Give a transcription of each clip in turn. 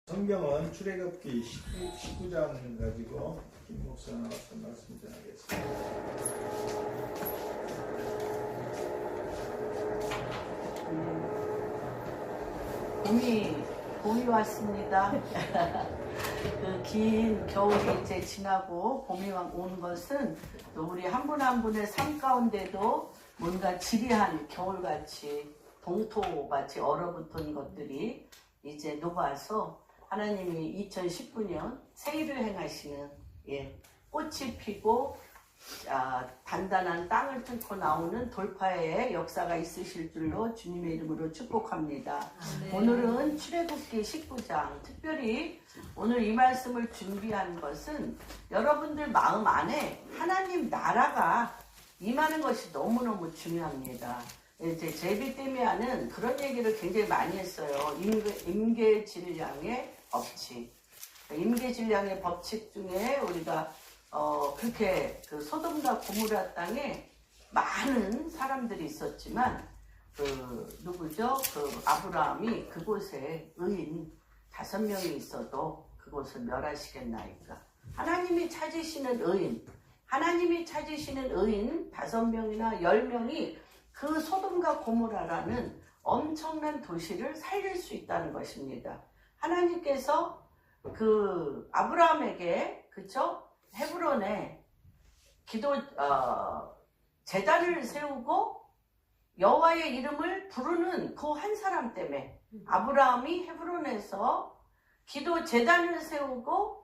성경은 출애굽기 19장 가지고 김 목사 나와서 말씀 전하겠습니다. 봄이 왔습니다. 그 긴 겨울이 이제 지나고 봄이 오는 것은 또 우리 한 분 한 분의 삶 가운데도 뭔가 지리한 겨울같이 동토같이 얼어붙은 것들이 이제 녹아서 하나님이 2019년 새해를 행하시는 꽃이 피고 단단한 땅을 뚫고 나오는 돌파의 역사가 있으실 줄로 주님의 이름으로 축복합니다. 네. 오늘은 출애굽기 19장, 특별히 오늘 이 말씀을 준비한 것은 여러분들 마음 안에 하나님 나라가 임하는 것이 너무너무 중요합니다. 이제 제비 때문에 하는 그런 얘기를 굉장히 많이 했어요. 임계질량의 법칙. 임계질량의 법칙 중에 우리가 그렇게 그 소돔과 고모라 땅에 많은 사람들이 있었지만 누구죠? 아브라함이 그곳에 의인 5명이 있어도 그곳을 멸하시겠나이까. 하나님이 찾으시는 의인 5명이나 10명이 그 소돔과 고모라라는 엄청난 도시를 살릴 수 있다는 것입니다. 하나님께서 그 아브라함에게 헤브론에 제단을 세우고 여호와의 이름을 부르는 그 한 사람 때문에 아브라함이 헤브론에서 기도 제단을 세우고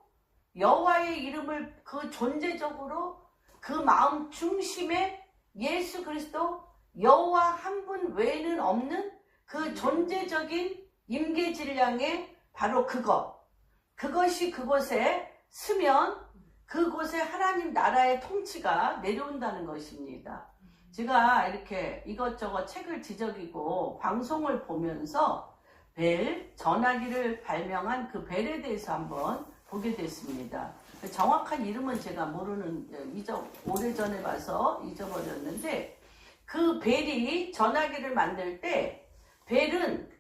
여호와의 이름을 그 존재적으로 그 마음 중심에 예수 그리스도 여호와 한 분 외에는 없는 그 존재적인 임계질량의 바로 그것이 그곳에 쓰면 그곳에 하나님 나라의 통치가 내려온다는 것입니다. 제가 이렇게 이것저것 책을 뒤적이고 방송을 보면서 전화기를 발명한 그 벨에 대해서 한번 보게 됐습니다. 정확한 이름은 제가 모르는, 오래전에 봐서 잊어버렸는데, 그 벨이 전화기를 만들 때 벨은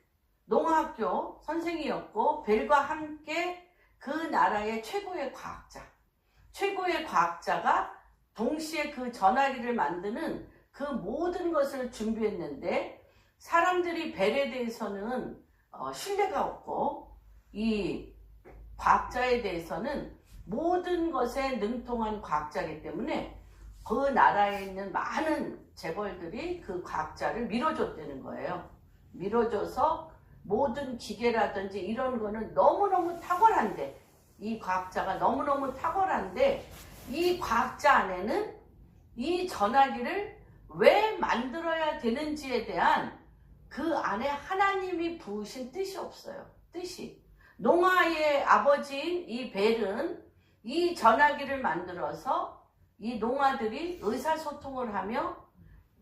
농학교 선생이었고 벨과 함께 그 나라의 최고의 과학자가 동시에 그 전화기를 만드는 그 모든 것을 준비했는데, 사람들이 벨에 대해서는 신뢰가 없고 이 과학자에 대해서는 모든 것에 능통한 과학자이기 때문에 그 나라에 있는 많은 재벌들이 그 과학자를 밀어줬다는 거예요. 밀어줘서 모든 기계라든지 이런 거는 너무너무 탁월한데, 이 과학자가 너무너무 탁월한데, 이 과학자 안에는 이 전화기를 왜 만들어야 되는지에 대한 그 안에 하나님이 부으신 뜻이 없어요. 농아의 아버지인 이 벨은 이 전화기를 만들어서 이 농아들이 의사소통을 하며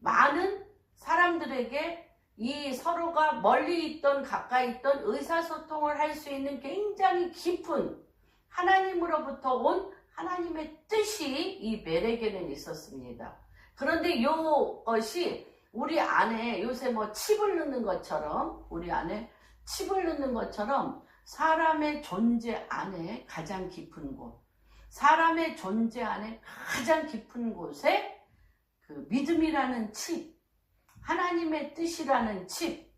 많은 사람들에게 이 서로가 멀리 있던 가까이 있던 의사소통을 할 수 있는 굉장히 깊은 하나님으로부터 온 하나님의 뜻이 이 벨에게는 있었습니다. 그런데 이것이 우리 안에 요새 칩을 넣는 것처럼, 우리 안에 칩을 넣는 것처럼 사람의 존재 안에 가장 깊은 곳, 사람의 존재 안에 가장 깊은 곳에 그 믿음이라는 칩, 하나님의 뜻이라는 칩,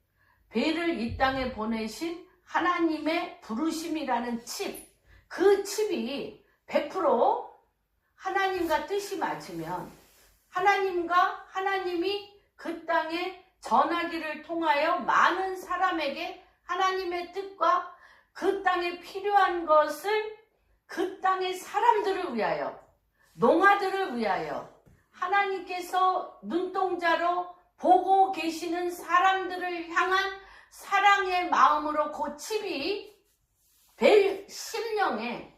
벨을 이 땅에 보내신 하나님의 부르심이라는 칩, 그 칩이 100% 하나님과 뜻이 맞으면 하나님이 그 땅에 전하기를 통하여 많은 사람에게 하나님의 뜻과 그 땅에 필요한 것을 그 땅의 사람들을 위하여, 농아들을 위하여 하나님께서 눈동자로 보고 계시는 사람들을 향한 사랑의 마음으로 그 칩이 벨 심령에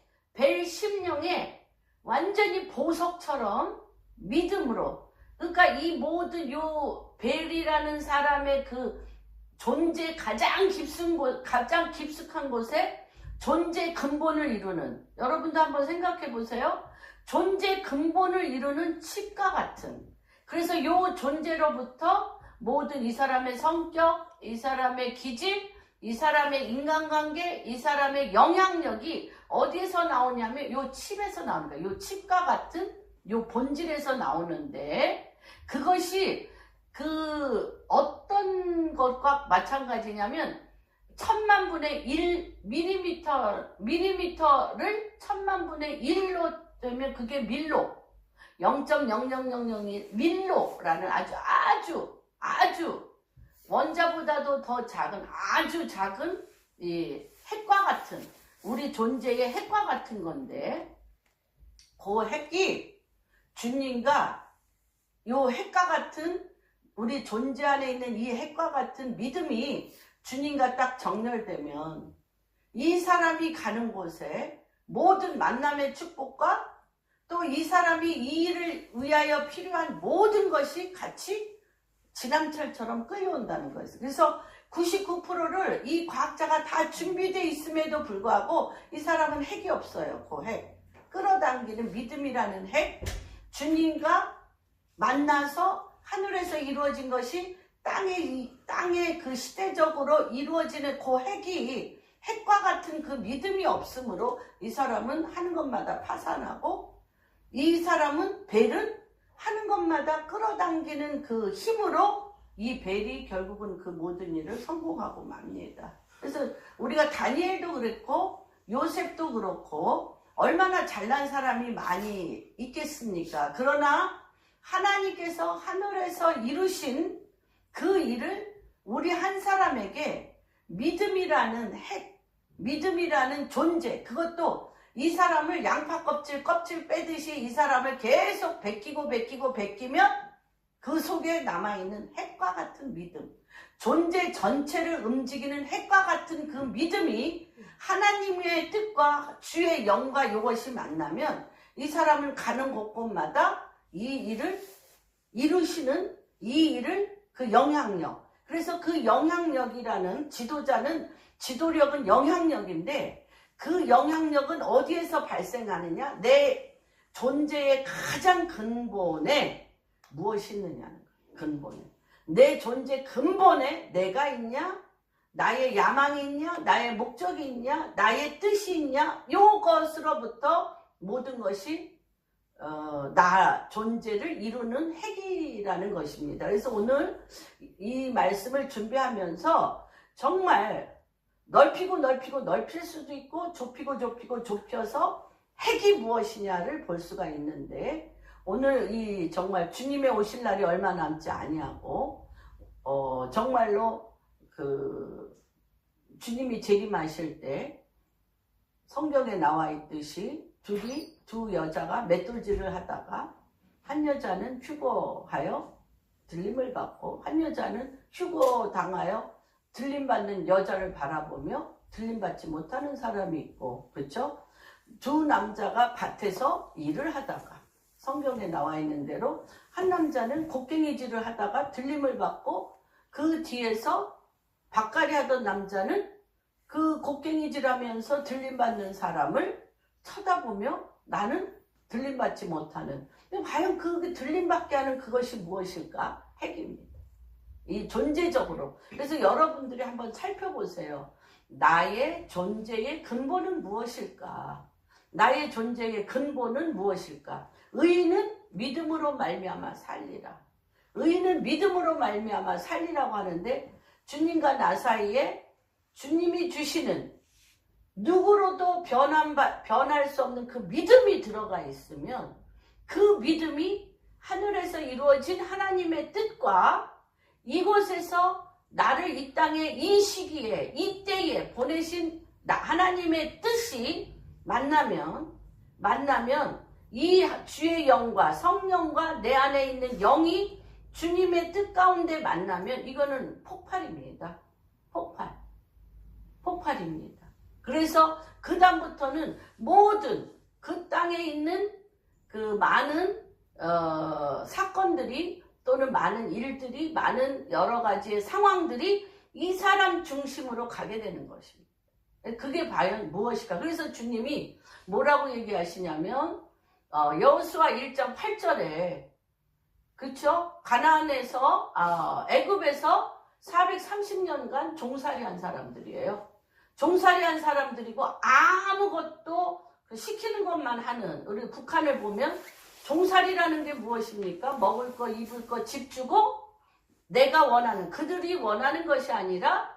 완전히 보석처럼 믿음으로, 그러니까 이 모든 요 벨이라는 사람의 그 존재 가장 깊숙한 곳에 존재 근본을 이루는, 여러분도 한번 생각해 보세요. 존재 근본을 이루는 칩과 같은, 그래서 요 존재로부터 모든 이 사람의 성격, 이 사람의 기질, 이 사람의 인간관계, 이 사람의 영향력이 어디에서 나오냐면 요 칩에서 나오는 거예요. 요 칩과 같은 요 본질에서 나오는데, 그것이 그 어떤 것과 마찬가지냐면 1000만분의 1 밀리미터를 1000만분의 1로 되면 그게 밀로, 0.0000이 밀로라는 아주 원자보다도 더 작은, 아주 작은 이 핵과 같은, 우리 존재의 핵과 같은 건데, 그 핵이 주님과 요 핵과 같은, 우리 존재 안에 있는 이 핵과 같은 믿음이 주님과 딱 정렬되면 이 사람이 가는 곳에 모든 만남의 축복과 또 이 사람이 이 일을 위하여 필요한 모든 것이 같이 지남철처럼 끌려온다는 거예요. 그래서 99%를 이 과학자가 다 준비되어 있음에도 불구하고 이 사람은 핵이 없어요. 그 핵. 끌어당기는 믿음이라는 핵. 주님과 만나서 하늘에서 이루어진 것이 땅에 그 시대적으로 이루어지는 그 핵이, 핵과 같은 그 믿음이 없으므로 이 사람은 하는 것마다 파산하고, 이 사람은 벨은 하는 것마다 끌어당기는 그 힘으로 이 벨이 결국은 그 모든 일을 성공하고 맙니다. 그래서 우리가 다니엘도 그랬고 요셉도 그렇고 얼마나 잘난 사람이 많이 있겠습니까? 그러나 하나님께서 하늘에서 이루신 그 일을 우리 한 사람에게 믿음이라는 핵, 믿음이라는 존재, 그것도 이 사람을 양파 껍질 빼듯이 이 사람을 계속 베끼면 그 속에 남아있는 핵과 같은 믿음, 존재 전체를 움직이는 핵과 같은 그 믿음이 하나님의 뜻과 주의 영과 이것이 만나면 이 사람을 가는 곳곳마다 이 일을 이루시는, 이 일을 그 영향력, 그래서 그 영향력이라는 지도력은 영향력인데, 그 영향력은 어디에서 발생하느냐? 내 존재의 가장 근본에 무엇이 있느냐는 거예요. 근본에. 내 존재 근본에 내가 있냐? 나의 야망이 있냐? 나의 목적이 있냐? 나의 뜻이 있냐? 요것으로부터 모든 것이 나 존재를 이루는 핵이라는 것입니다. 그래서 오늘 이 말씀을 준비하면서 정말 넓힐 수도 있고 좁혀서 핵이 무엇이냐를 볼 수가 있는데, 오늘 이 정말 주님의 오실 날이 얼마 남지 아니하고 정말로 그 주님이 재림하실 때 성경에 나와 있듯이 두 여자가 맷돌질을 하다가 한 여자는 휴거하여 들림을 받고 한 여자는 휴거당하여 들림받는 여자를 바라보며 들림받지 못하는 사람이 있고, 그렇죠? 두 남자가 밭에서 일을 하다가 성경에 나와 있는 대로 한 남자는 곡괭이질을 하다가 들림을 받고, 그 뒤에서 밭갈이 하던 남자는 그 곡괭이질하면서 들림받는 사람을 쳐다보며 나는 들림받지 못하는, 과연 그 들림받게 하는 그것이 무엇일까? 핵입니다. 이 존재적으로. 그래서 여러분들이 한번 살펴보세요. 나의 존재의 근본은 무엇일까? 나의 존재의 근본은 무엇일까? 의인은 믿음으로 말미암아 살리라. 의인은 믿음으로 말미암아 살리라고 하는데, 주님과 나 사이에 주님이 주시는 누구로도 변할 수 없는 그 믿음이 들어가 있으면, 그 믿음이 하늘에서 이루어진 하나님의 뜻과 이곳에서 나를 이 땅에 이 시기에 이 때에 보내신 하나님의 뜻이 만나면 이 주의 영과 성령과 내 안에 있는 영이 주님의 뜻 가운데 만나면 이거는 폭발입니다. 폭발입니다. 그래서 그 다음부터는 모든 그 땅에 있는 그 많은 사건들이, 또는 많은 일들이, 많은 여러 가지의 상황들이 이 사람 중심으로 가게 되는 것입니다. 그게 과연 무엇일까? 그래서 주님이 뭐라고 얘기하시냐면 여호수아 1장 8절에, 그렇죠? 가나안에서 애굽에서 430년간 종살이 한 사람들이에요. 종살이 한 사람들이고 아무것도 시키는 것만 하는, 우리 북한을 보면 종살이라는 게 무엇입니까? 먹을 거, 입을 거, 집 주고 내가 원하는, 그들이 원하는 것이 아니라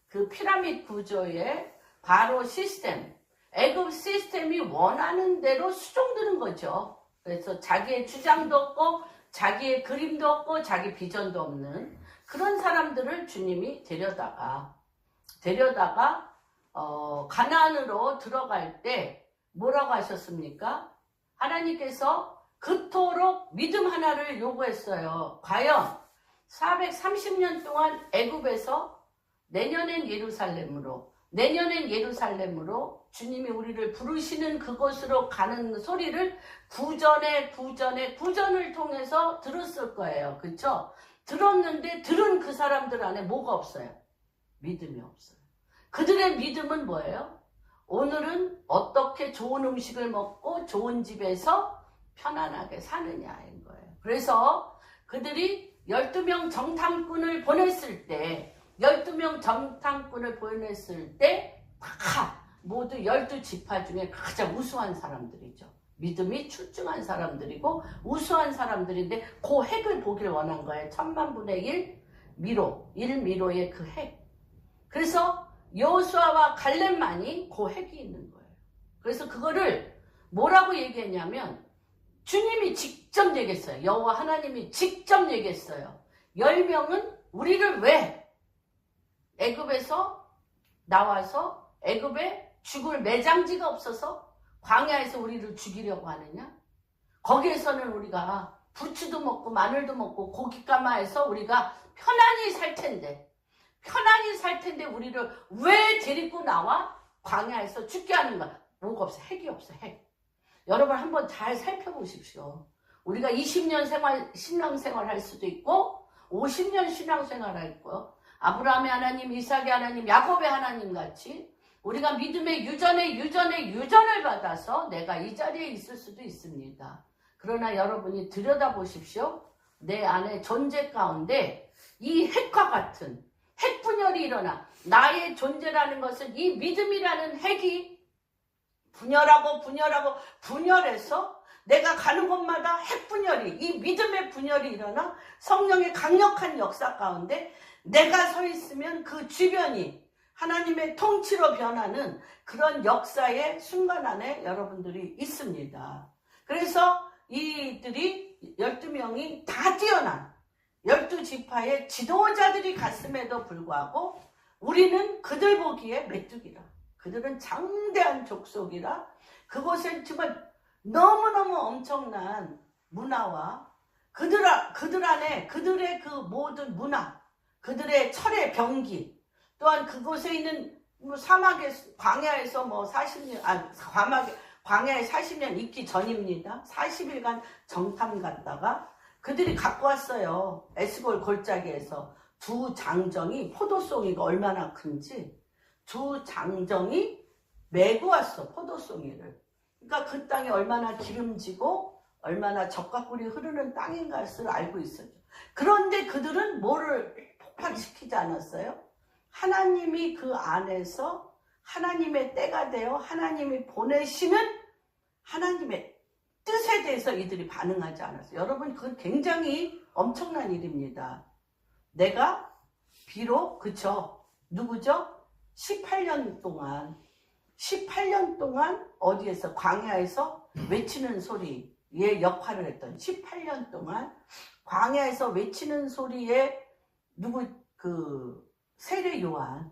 그 피라미드 구조의 바로 시스템, 애굽 시스템이 원하는 대로 수종드는 거죠. 그래서 자기의 주장도 없고 자기의 그림도 없고 자기 비전도 없는 그런 사람들을 주님이 데려다가 가나안으로 들어갈 때 뭐라고 하셨습니까? 하나님께서 그토록 믿음 하나를 요구했어요. 과연 430년 동안 애굽에서 내년엔 예루살렘으로 주님이 우리를 부르시는 그곳으로 가는 소리를 구전을 통해서 들었을 거예요. 그렇죠? 들었는데 들은 그 사람들 안에 뭐가 없어요? 믿음이 없어요. 그들의 믿음은 뭐예요? 오늘은 어떻게 좋은 음식을 먹고 좋은 집에서 편안하게 사느냐인 거예요. 그래서 그들이 12명 정탐꾼을 보냈을 때 다 모두 12지파 중에 가장 우수한 사람들이죠. 믿음이 출중한 사람들이고 우수한 사람들인데 그 핵을 보길 원한 거예요. 1000만분의 1미로의 그 핵. 그래서 여호수아와 갈렙만이 그 핵이 있는 거예요. 그래서 그거를 뭐라고 얘기했냐면 주님이 직접 얘기했어요. 여호와 하나님이 직접 얘기했어요. 10명은 우리를 왜 애굽에서 나와서 애굽에 죽을 매장지가 없어서 광야에서 우리를 죽이려고 하느냐? 거기에서는 우리가 부추도 먹고 마늘도 먹고 고깃가마에서 우리가 편안히 살 텐데 우리를 왜 데리고 나와 광야에서 죽게 하는가? 뭐가 없어? 핵이 없어. 핵. 여러분 한번 잘 살펴보십시오. 우리가 20년 신앙생활 할 수도 있고 50년 신앙생활 할 거요. 아브라함의 하나님, 이삭의 하나님, 야곱의 하나님 같이 우리가 믿음의 유전을 받아서 내가 이 자리에 있을 수도 있습니다. 그러나 여러분이 들여다보십시오. 내 안에 존재 가운데 이 핵과 같은 핵분열이 일어나 나의 존재라는 것은 이 믿음이라는 핵이 분열해서 내가 가는 곳마다 핵분열이, 이 믿음의 분열이 일어나 성령의 강력한 역사 가운데 내가 서 있으면 그 주변이 하나님의 통치로 변하는 그런 역사의 순간 안에 여러분들이 있습니다. 그래서 이들이 12명이 다 뛰어난 12지파의 지도자들이 갔음에도 불구하고 우리는 그들 보기에 메뚜기라. 그들은 장대한 족속이라. 그곳에 정말 너무너무 엄청난 문화와 그들 안에 그들의 그 모든 문화, 그들의 철의 병기, 또한 그곳에 있는 광야에서 40년, 광야에 40년 있기 전입니다. 40일간 정탐 갔다가 그들이 갖고 왔어요. 에스골 골짜기에서 두 장정이 포도송이가 얼마나 큰지 두 장정이 메고 왔어, 포도송이를. 그러니까 그 땅이 얼마나 기름지고 얼마나 젖과 꿀이 흐르는 땅인 것을 알고 있었죠. 그런데 그들은 뭐를 폭발시키지 않았어요? 하나님이 그 안에서 하나님의 때가 되어 하나님이 보내시는 하나님의 뜻에 대해서 이들이 반응하지 않았어요. 여러분, 그건 굉장히 엄청난 일입니다. 내가 비록, 그쵸? 누구죠? 18년 동안 어디에서, 광야에서 외치는 소리의 역할을 했던 18년 동안 광야에서 외치는 소리에 세례 요한,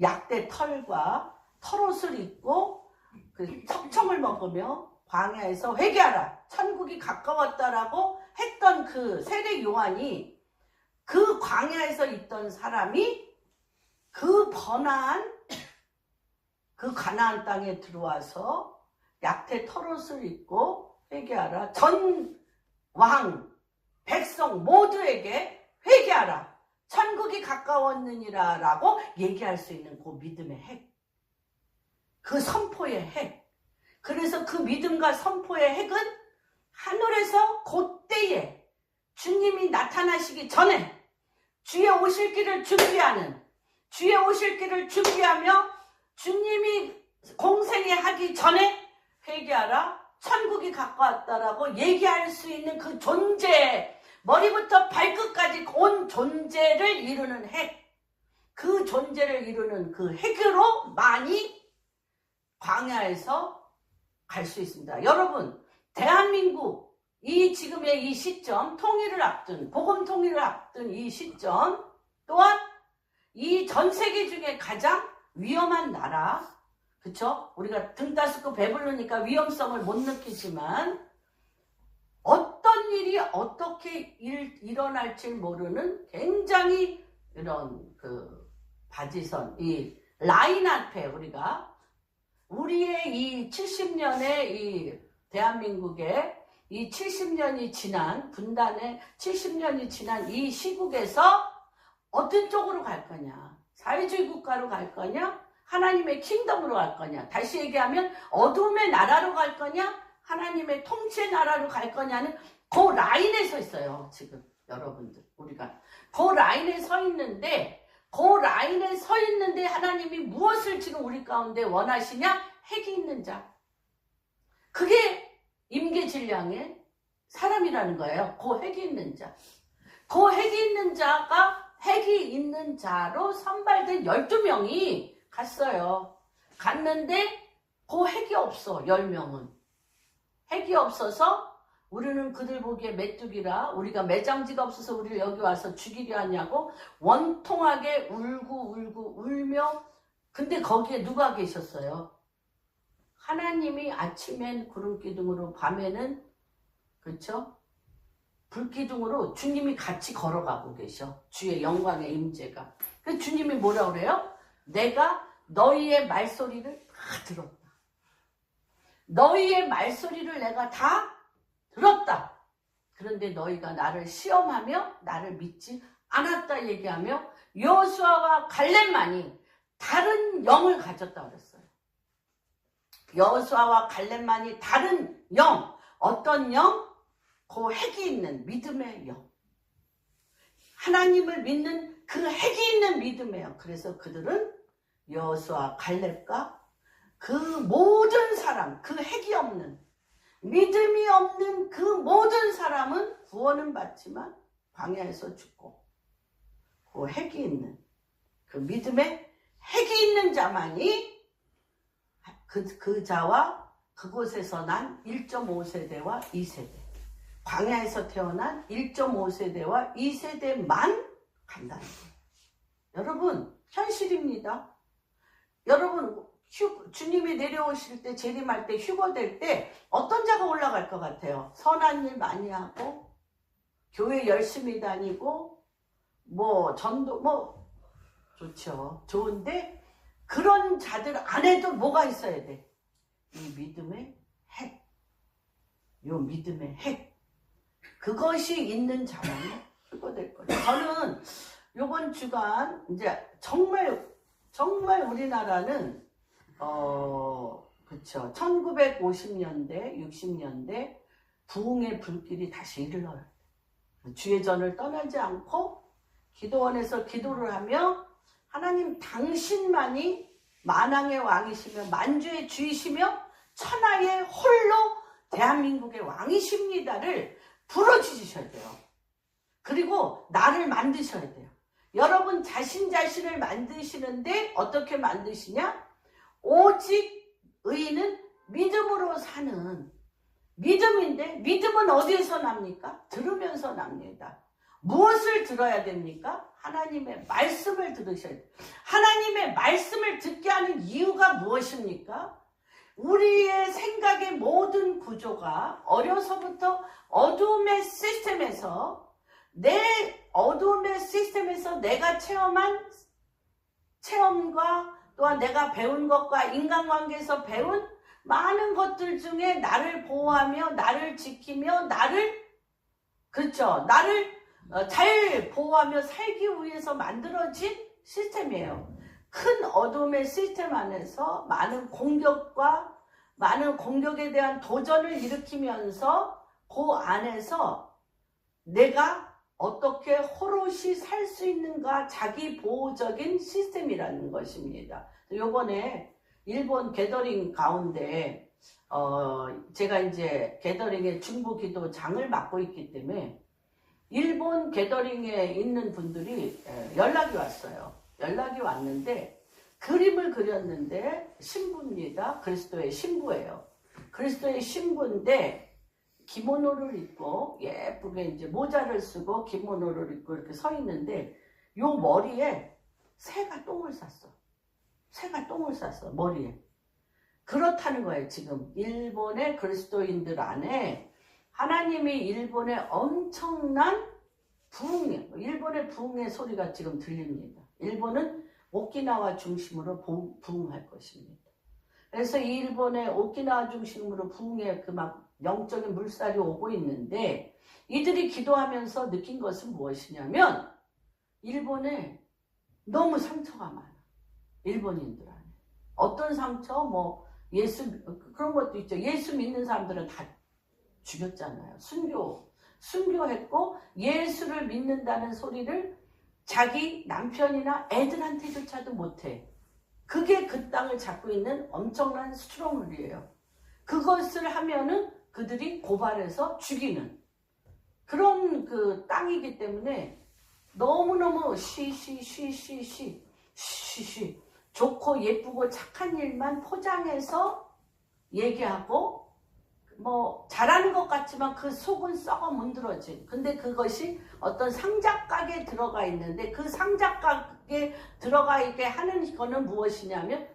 약대 털과 털옷을 입고 그 척청을 먹으며 광야에서 회개하라, 천국이 가까웠다라고 했던 그 세례 요한이, 그 광야에서 있던 사람이 그 번화한 그 가나안 땅에 들어와서 약대 털옷을 입고 회개하라, 전 왕 백성 모두에게 회개하라, 천국이 가까웠느니라 라고 얘기할 수 있는 그 믿음의 핵, 그 선포의 핵. 그래서 그 믿음과 선포의 핵은 하늘에서 그때에 주님이 나타나시기 전에 주의 오실 길을 준비하는, 주의 오실 길을 준비하며 주님이 공생에 하기 전에 회개하라, 천국이 가까웠다라고 얘기할 수 있는 그 존재, 머리부터 발끝까지 온 존재를 이루는 핵, 그 존재를 이루는 그 핵으로 많이 광야에서 갈 수 있습니다. 여러분, 대한민국 이 지금의 이 시점, 통일을 앞둔, 복음 통일을 앞둔 이 시점, 또한 이 전 세계 중에 가장 위험한 나라, 그쵸? 우리가 등 따스고 배부르니까 위험성을 못 느끼지만 어떤 일이 어떻게 일어날지 모르는 굉장히 이런 그 바지선, 이 라인 앞에 우리의 이 70년의 이 대한민국의 이 70년이 지난 분단의 70년이 지난 이 시국에서 어떤 쪽으로 갈 거냐? 사회주의 국가로 갈 거냐? 하나님의 킹덤으로 갈 거냐? 다시 얘기하면 어둠의 나라로 갈 거냐? 하나님의 통치의 나라로 갈 거냐는 그 라인에 서 있어요. 지금 여러분들 우리가 그 라인에 서 있는데 하나님이 무엇을 지금 우리 가운데 원하시냐? 핵이 있는 자. 그게 임계질량의 사람이라는 거예요. 그 핵이 있는 자. 그 핵이 있는 자가 핵이 있는 자로 선발된 12명이 갔어요. 갔는데 그 핵이 없어. 10명은. 핵이 없어서 우리는 그들 보기에 메뚜기라, 우리가 매장지가 없어서 우리를 여기 와서 죽이려 하냐고 원통하게 울고 울며, 근데 거기에 누가 계셨어요? 하나님이 아침엔 구름기둥으로, 밤에는 그렇죠? 불기둥으로 주님이 같이 걸어가고 계셔. 주의 영광의 임재가. 그 주님이 뭐라 그래요? 내가 너희의 말소리를 다 들었다. 너희의 말소리를 내가 다 들었다. 그런데 너희가 나를 시험하며 나를 믿지 않았다 얘기하며 여호수아와 갈렙만이 다른 영을 가졌다 그랬어요. 여호수아와 갈렙만이 다른 영, 어떤 영? 그 핵이 있는 믿음의 영. 하나님을 믿는 그 핵이 있는 믿음의 영. 그래서 그들은 여호수아, 갈렙과 그 모든 사람, 그 핵이 없는, 믿음이 없는 그 모든 사람은 구원은 받지만 광야에서 죽고, 그 핵이 있는, 그 믿음의 핵이 있는 자만이 그 자와 그곳에서 난 1.5세대와 2세대, 광야에서 태어난 1.5세대와 2세대만 간다는 거예요. 여러분, 현실입니다. 여러분, 주님이 내려오실 때, 재림할 때, 휴거될 때 어떤 자가 올라갈 것 같아요? 선한 일 많이 하고, 교회 열심히 다니고, 전도, 좋죠. 좋은데, 그런 자들 안에도 뭐가 있어야 돼? 이 믿음의 핵. 요 믿음의 핵. 그것이 있는 자만이 휴거될 거예요. 저는 요번 주간, 이제 정말 우리나라는 그쵸. 1950년대, 60년대 부흥의 불길이 다시 일어나요. 주의 전을 떠나지 않고 기도원에서 기도를 하며 하나님 당신만이 만왕의 왕이시며 만주의 주이시며 천하의 홀로 대한민국의 왕이십니다를 부르짖으셔야 돼요. 그리고 나를 만드셔야 돼요. 여러분 자신을 만드시는데 어떻게 만드시냐? 오직 의인은 믿음으로 사는, 믿음인데, 믿음은 어디에서 납니까? 들으면서 납니다. 무엇을 들어야 됩니까? 하나님의 말씀을 들으셔야 돼요. 하나님의 말씀을 듣게 하는 이유가 무엇입니까? 우리의 생각의 모든 구조가 어려서부터 어둠의 시스템에서 내가 체험한 체험과 또한 내가 배운 것과 인간관계에서 배운 많은 것들 중에 나를 보호하며 나를 지키며 나를 잘 보호하며 살기 위해서 만들어진 시스템이에요. 큰 어둠의 시스템 안에서 많은 공격에 대한 도전을 일으키면서 그 안에서 내가 어떻게 호롯이 살 수 있는가 자기 보호적인 시스템이라는 것입니다. 요번에 일본 게더링 가운데 제가 이제 게더링의 중보기도장을 맡고 있기 때문에 일본 게더링에 있는 분들이 연락이 왔어요. 연락이 왔는데 그림을 그렸는데 신부입니다. 그리스도의 신부예요. 그리스도의 신부인데 기모노를 입고 예쁘게 이제 모자를 쓰고 기모노를 입고 이렇게 서 있는데 요 머리에 새가 똥을 쌌어. 새가 똥을 쌌어 머리에. 그렇다는 거예요. 지금 일본의 그리스도인들 안에 하나님이 일본의 엄청난 일본의 부흥의 소리가 지금 들립니다. 일본은 오키나와 중심으로 부흥할 것입니다. 그래서 이 일본의 오키나와 중심으로 부흥의 그 막 영적인 물살이 오고 있는데 이들이 기도하면서 느낀 것은 무엇이냐면 일본에 너무 상처가 많아. 일본인들 안에. 어떤 상처? 뭐 그런 것도 있죠. 예수 믿는 사람들은 다 죽였잖아요. 순교했고 예수를 믿는다는 소리를 자기 남편이나 애들한테조차도 못해. 그게 그 땅을 잡고 있는 엄청난 스트롱룰이에요. 그것을 하면은 그들이 고발해서 죽이는 그런 그 땅이기 때문에 너무너무 좋고 예쁘고 착한 일만 포장해서 얘기하고 뭐 잘하는 것 같지만 그 속은 썩어 문드러진. 근데 그것이 어떤 상자각에 들어가 있는데 그 상자각에 들어가 있게 하는 거는 무엇이냐면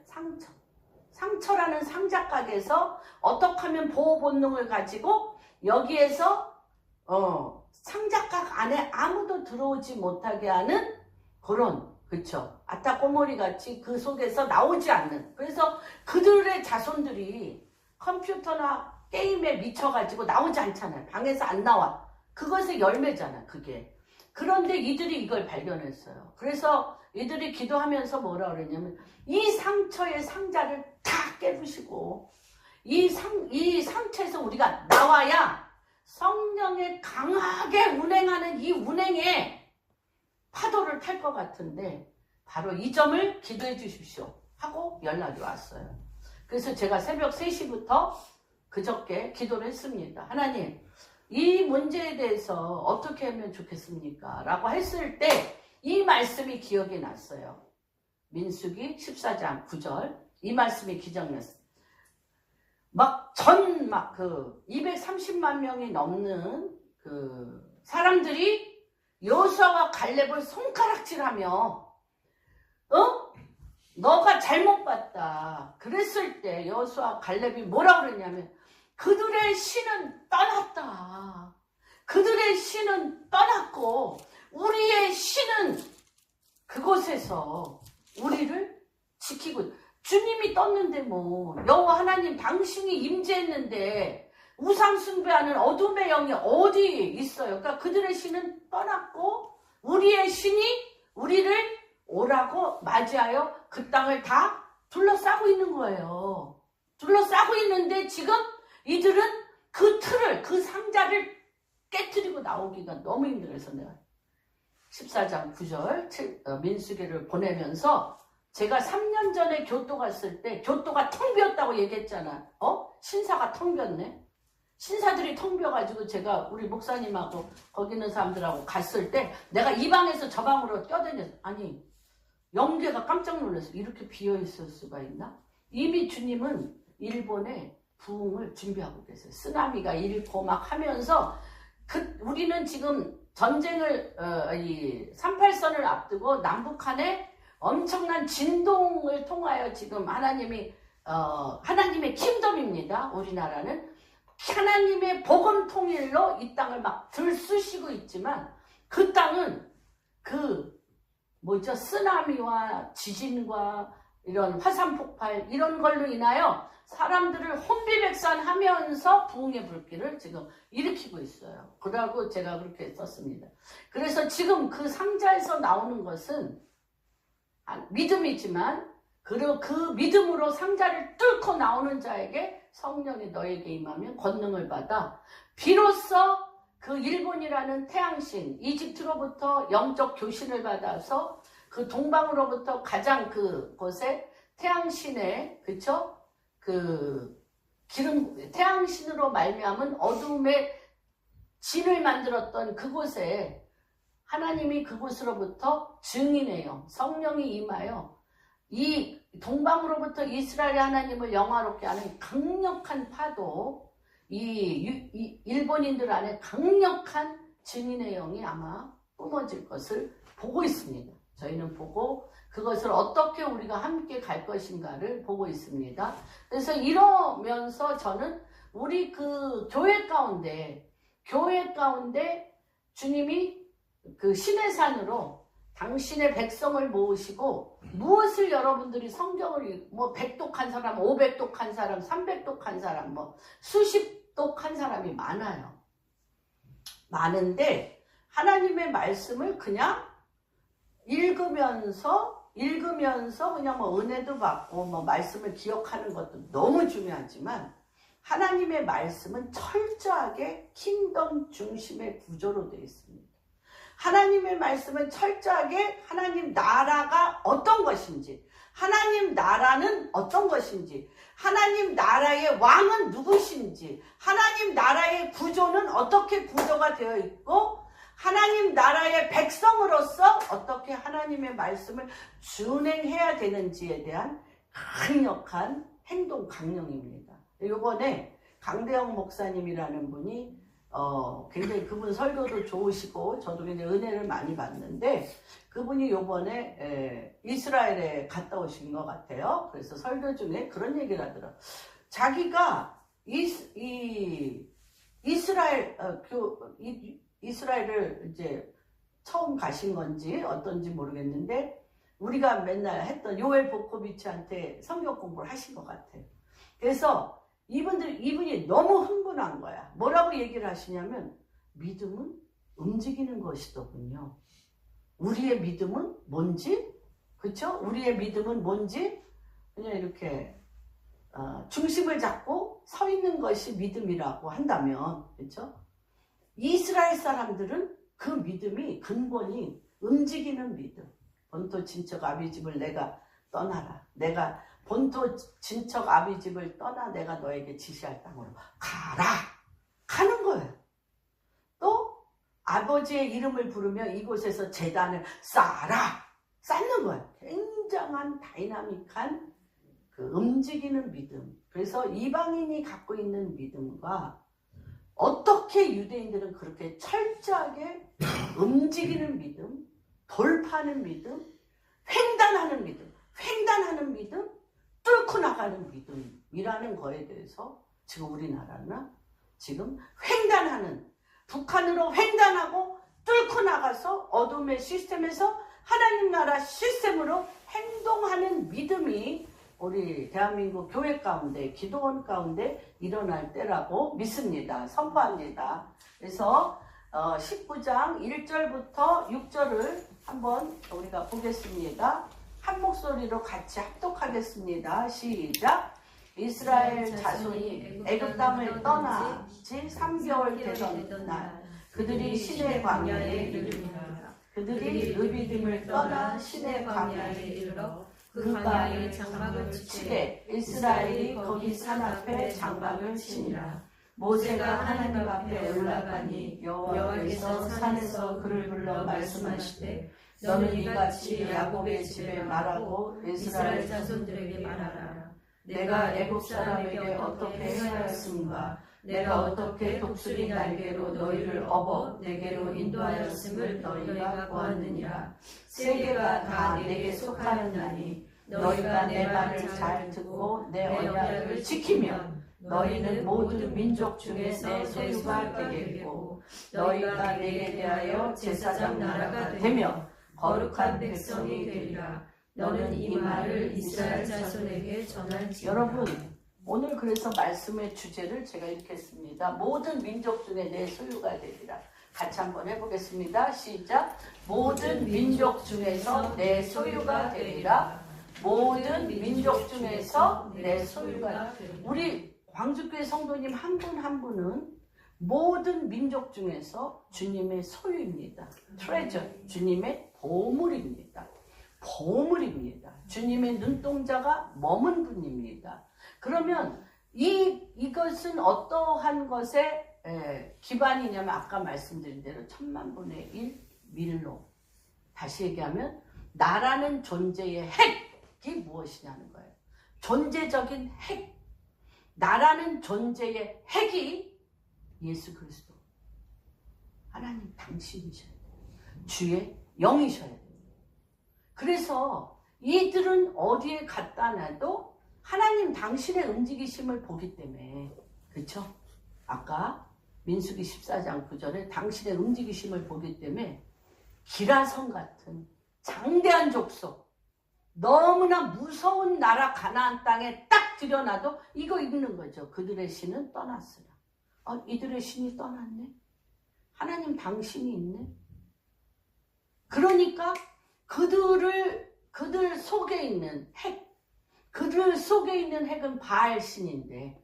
상처라는 상자각에서 어떻게 하면 보호 본능을 가지고 여기에서 상자각 안에 아무도 들어오지 못하게 하는 그런, 그쵸, 아타꼬모리 같이 그 속에서 나오지 않는. 그래서 그들의 자손들이 컴퓨터나 게임에 미쳐가지고 나오지 않잖아요. 방에서 안 나와. 그것의 열매잖아 그게. 그런데 이들이 이걸 발견했어요. 그래서 이들이 기도하면서 뭐라 그랬냐면 이 상처의 상자를 다 깨부시고 이 상처에서 우리가 나와야 성령에 강하게 운행하는 이 운행에 파도를 탈 것 같은데 바로 이 점을 기도해 주십시오 하고 연락이 왔어요. 그래서 제가 새벽 3시부터 그저께 기도를 했습니다. 하나님, 이 문제에 대해서 어떻게 하면 좋겠습니까? 라고 했을 때 이 말씀이 기억이 났어요. 민수기 14장 9절 이 말씀이 기억났어요. 230만 명이 넘는 그 사람들이 여호수아와 갈렙을 손가락질하며 너가 잘못 봤다. 그랬을 때 여호수아 갈렙이 뭐라고 그랬냐면 그들의 신은 떠났다. 그들의 신은 떠났고 우리의 신은 그곳에서 우리를 지키고 주님이 떴는데 뭐 여호와 하나님 당신이 임재했는데 우상 숭배하는 어둠의 영이 어디 있어요. 그러니까 그들의 신은 떠났고 우리의 신이 우리를 오라고 맞이하여 그 땅을 다 둘러싸고 있는 거예요. 둘러싸고 있는데 지금 이들은 그 틀을, 그 상자를 깨트리고 나오기가 너무 힘들어서 내가 14장 9절 민수기를 보내면서 제가 3년 전에 교토 갔을 때 교토가 텅 비었다고 얘기했잖아. 신사가 텅 비었네. 신사들이 텅 비어가지고 제가 우리 목사님하고 거기 있는 사람들하고 갔을 때 내가 이 방에서 저 방으로 뛰어다녔어. 아니 영계가 깜짝 놀랐어. 이렇게 비어있을 수가 있나? 이미 주님은 일본에 부흥을 준비하고 계세요. 쓰나미가 일고 막 하면서 우리는 지금 전쟁을 38선을 앞두고 남북한의 엄청난 진동을 통하여 지금 하나님의 킹덤입니다. 우리나라는 하나님의 복음 통일로 이 땅을 막 들쑤시고 있지만 그 땅은 쓰나미와 지진과 이런 화산 폭발 이런 걸로 인하여 사람들을 혼비백산하면서 부흥의 불길을 지금 일으키고 있어요. 그러고 제가 그렇게 썼습니다. 그래서 지금 그 상자에서 나오는 것은 믿음이지만 그리고 그 믿음으로 상자를 뚫고 나오는 자에게 성령이 너에게 임하면 권능을 받아 비로소 그 일본이라는 태양신, 이집트로부터 영적 교신을 받아서 그 동방으로부터 가장 그곳에 태양신의, 그쵸? 태양신으로 말미암은 어둠의 진을 만들었던 그곳에 하나님이 그곳으로부터 증인해요. 성령이 임하여 이 동방으로부터 이스라엘의 하나님을 영화롭게 하는 강력한 파도, 이 일본인들 안에 강력한 증인의 영이 아마 뿜어질 것을 보고 있습니다. 저희는 보고 그것을 어떻게 우리가 함께 갈 것인가를 보고 있습니다. 그래서 이러면서 저는 우리 그 교회 가운데 주님이 그 시내산으로 당신의 백성을 모으시고 무엇을 여러분들이 성경을 뭐 100독한 사람, 500독한 사람, 300독한 사람, 뭐 수십독한 사람이 많아요. 많은데 하나님의 말씀을 그냥 읽으면서 그냥 뭐 은혜도 받고 뭐 말씀을 기억하는 것도 너무 중요하지만 하나님의 말씀은 철저하게 킹덤 중심의 구조로 되어 있습니다. 하나님의 말씀은 철저하게 하나님 나라가 어떤 것인지, 하나님 나라는 어떤 것인지, 하나님 나라의 왕은 누구신지, 하나님 나라의 구조는 어떻게 구조가 되어 있고, 하나님 나라의 백성으로서 어떻게 하나님의 말씀을 준행해야 되는지에 대한 강력한 행동 강령입니다. 이번에 강대영 목사님이라는 분이 굉장히 그분 설교도 좋으시고 저도 굉장히 은혜를 많이 받는데 그분이 요번에 이스라엘에 갔다 오신 것 같아요. 그래서 설교 중에 그런 얘기를 하더라고요. 자기가 이스라엘을 이제 처음 가신 건지 어떤지 모르겠는데 우리가 맨날 했던 요엘 보코비치한테 성경 공부를 하신 것 같아요. 그래서 이분이 너무 흥분한 거야. 뭐라고 얘기를 하시냐면 믿음은 움직이는 것이더군요. 우리의 믿음은 뭔지? 그쵸? 우리의 믿음은 뭔지? 그냥 이렇게 중심을 잡고 서 있는 것이 믿음이라고 한다면, 그쵸? 이스라엘 사람들은 그 믿음이 근본이 움직이는 믿음. 본토 친척 아비 집을 내가 떠나라. 내가 본토 친척 아비 집을 떠나 내가 너에게 지시할 땅으로 가라. 가는 거예요. 또 아버지의 이름을 부르며 이곳에서 제단을 쌓아라. 쌓는 거예요. 굉장한 다이나믹한 그 움직이는 믿음. 그래서 이방인이 갖고 있는 믿음과 어떻게 유대인들은 그렇게 철저하게 움직이는 믿음, 돌파하는 믿음, 횡단하는 믿음, 뚫고 나가는 믿음이라는 거에 대해서 지금 우리나라는 지금 횡단하는, 북한으로 횡단하고 뚫고 나가서 어둠의 시스템에서 하나님 나라 시스템으로 행동하는 믿음이 우리 대한민국 교회 가운데, 기도원 가운데 일어날 때라고 믿습니다. 선포합니다. 그래서 19장 1절부터 6절을 한번 우리가 보겠습니다. 한 목소리로 같이 합독하겠습니다. 시작. 이스라엘 자손이 애굽 땅을 떠나 지 3개월 되던 날 그들이 시내 광야에 이르니라. 그들이 르비딤을 떠나 시내 광야에 이르러 그 광야에 장막을 치되 이스라엘이 거기 산 앞에 장막을 치니라. 모세가 하나님 앞에 올라가니 여호와께서 산에서 그를 불러 말씀하시되 너는 이같이 야곱의 집에 말하고 이스라엘 자손들에게 말하라. 내가 애굽 사람에게 어떻게 행하였음과 내가 어떻게 독수리 날개로 너희를 업어 내게로 인도하였음을 너희가 보았느니라. 세계가 다 내게 속하였나니 너희가 내 말을 잘 듣고 내 언약을 지키면 너희는 모든 민족 중에 내 소유가 되겠고 너희가 내게 대하여 제사장 나라가 되며 거룩한 백성이 되리라. 너는 이 말을 이스라엘 자손에게 전할지어다. 여러분, 오늘 그래서 말씀의 주제를 제가 이렇게 했습니다. 모든 민족 중에 내 소유가 되리라. 같이 한번 해보겠습니다. 시작. 모든 민족 중에서 내 소유가 되리라. 모든 민족 중에서 내 소유가 되리라. 우리 광주교회 성도님 한 분 한 분은 모든 민족 중에서 주님의 소유입니다. 트레저, 주님의 보물입니다. 보물입니다. 주님의 눈동자가 머문 분입니다. 그러면 이것은 어떠한 것에 기반이냐면 아까 말씀드린 대로 1000만분의 1 밀로. 다시 얘기하면 나라는 존재의 핵이 무엇이냐는 거예요. 존재적인 핵. 나라는 존재의 핵이 예수 그리스도. 하나님 당신이셔야 돼요. 주의 영이셔야 돼요. 그래서 이들은 어디에 갖다 놔도 하나님 당신의 움직이심을 보기 때문에, 그렇죠? 아까 민수기 14장 9절에 당신의 움직이심을 보기 때문에 기라성 같은 장대한 족속, 너무나 무서운 나라 가나안 땅에 딱 들여놔도 이거 읽는 거죠. 그들의 신은 떠났으라. 이들의 신이 떠났네. 하나님 당신이 있네. 그러니까 그들 속에 있는 핵, 그들 속에 있는 핵은 바알 신인데,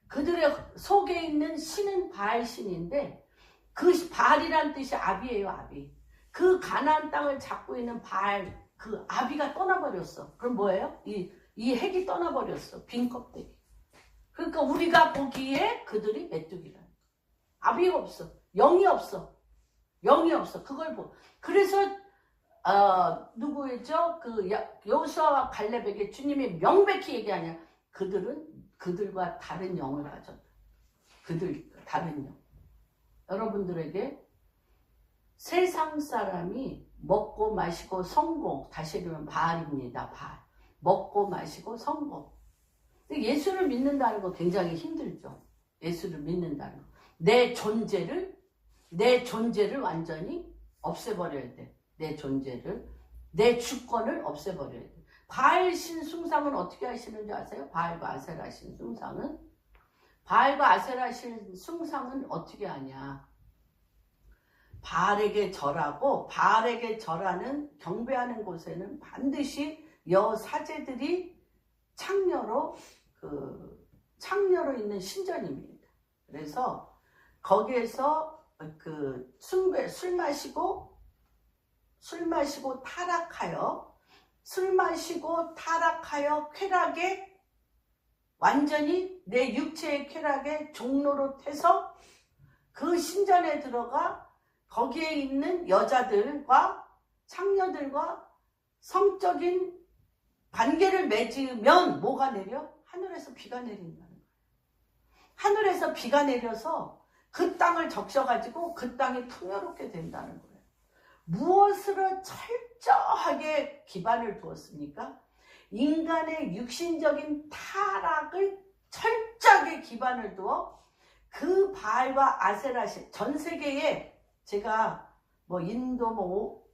그들의 속에 있는 신은 바알 신인데, 그 바알이란 뜻이 아비예요, 아비. 그 가나안 땅을 잡고 있는 바알, 그 아비가 떠나버렸어. 그럼 뭐예요? 이 핵이 떠나버렸어. 빈 껍데기. 그러니까 우리가 보기에 그들이 메뚜기라. 아비가 없어. 영이 없어. 영이 없어. 그걸 그래서 누구였죠? 그 여호수아와 갈렙에게 주님이 명백히 얘기하냐? 그들은 그들과 다른 영을 가졌다. 그들 다른 영. 여러분들에게 세상 사람이 먹고 마시고 성공, 다시 얘기하면 바알입니다. 바알. 먹고 마시고 성공. 근데 예수를 믿는다는 거 굉장히 힘들죠. 예수를 믿는다는 거. 내 존재를 완전히 없애버려야 돼. 내 존재를, 내 주권을 없애버려야 돼. 바알 신 숭상은 어떻게 하시는지 아세요? 바알과 아세라 신 숭상은? 바알과 아세라 신 숭상은 어떻게 하냐? 바알에게 절하고, 바알에게 절하는 경배하는 곳에는 반드시 여사제들이 창녀로 있는 신전입니다. 그래서 거기에서 술 마시고 타락하여 쾌락에, 완전히 내 육체의 쾌락에 종로로 태서 그 신전에 들어가 거기에 있는 여자들과 창녀들과 성적인 관계를 맺으면 뭐가 내려? 하늘에서 비가 내린다는 거예요. 하늘에서 비가 내려서 그 땅을 적셔가지고 그 땅이 풍요롭게 된다는 거예요. 무엇으로 철저하게 기반을 두었습니까? 인간의 육신적인 타락을 철저하게 기반을 두어 그 바알과 아세라신, 전 세계에, 제가 인도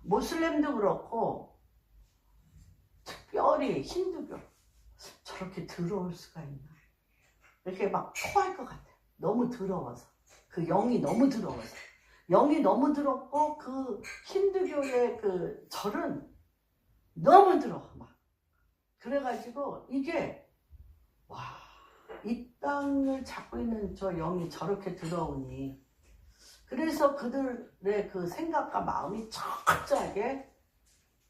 모슬렘도 그렇고 특별히 힌두교, 저렇게 더러울 수가 있나, 이렇게 막 토할 것 같아요. 너무 더러워서. 그 영이 너무 더러워서. 영이 너무 더럽고 그 힌두교의 그 절은 너무 더러워. 막 그래가지고 이게 이 땅을 잡고 있는 저 영이 저렇게 더러우니, 그래서 그들의 그 생각과 마음이 철저하게,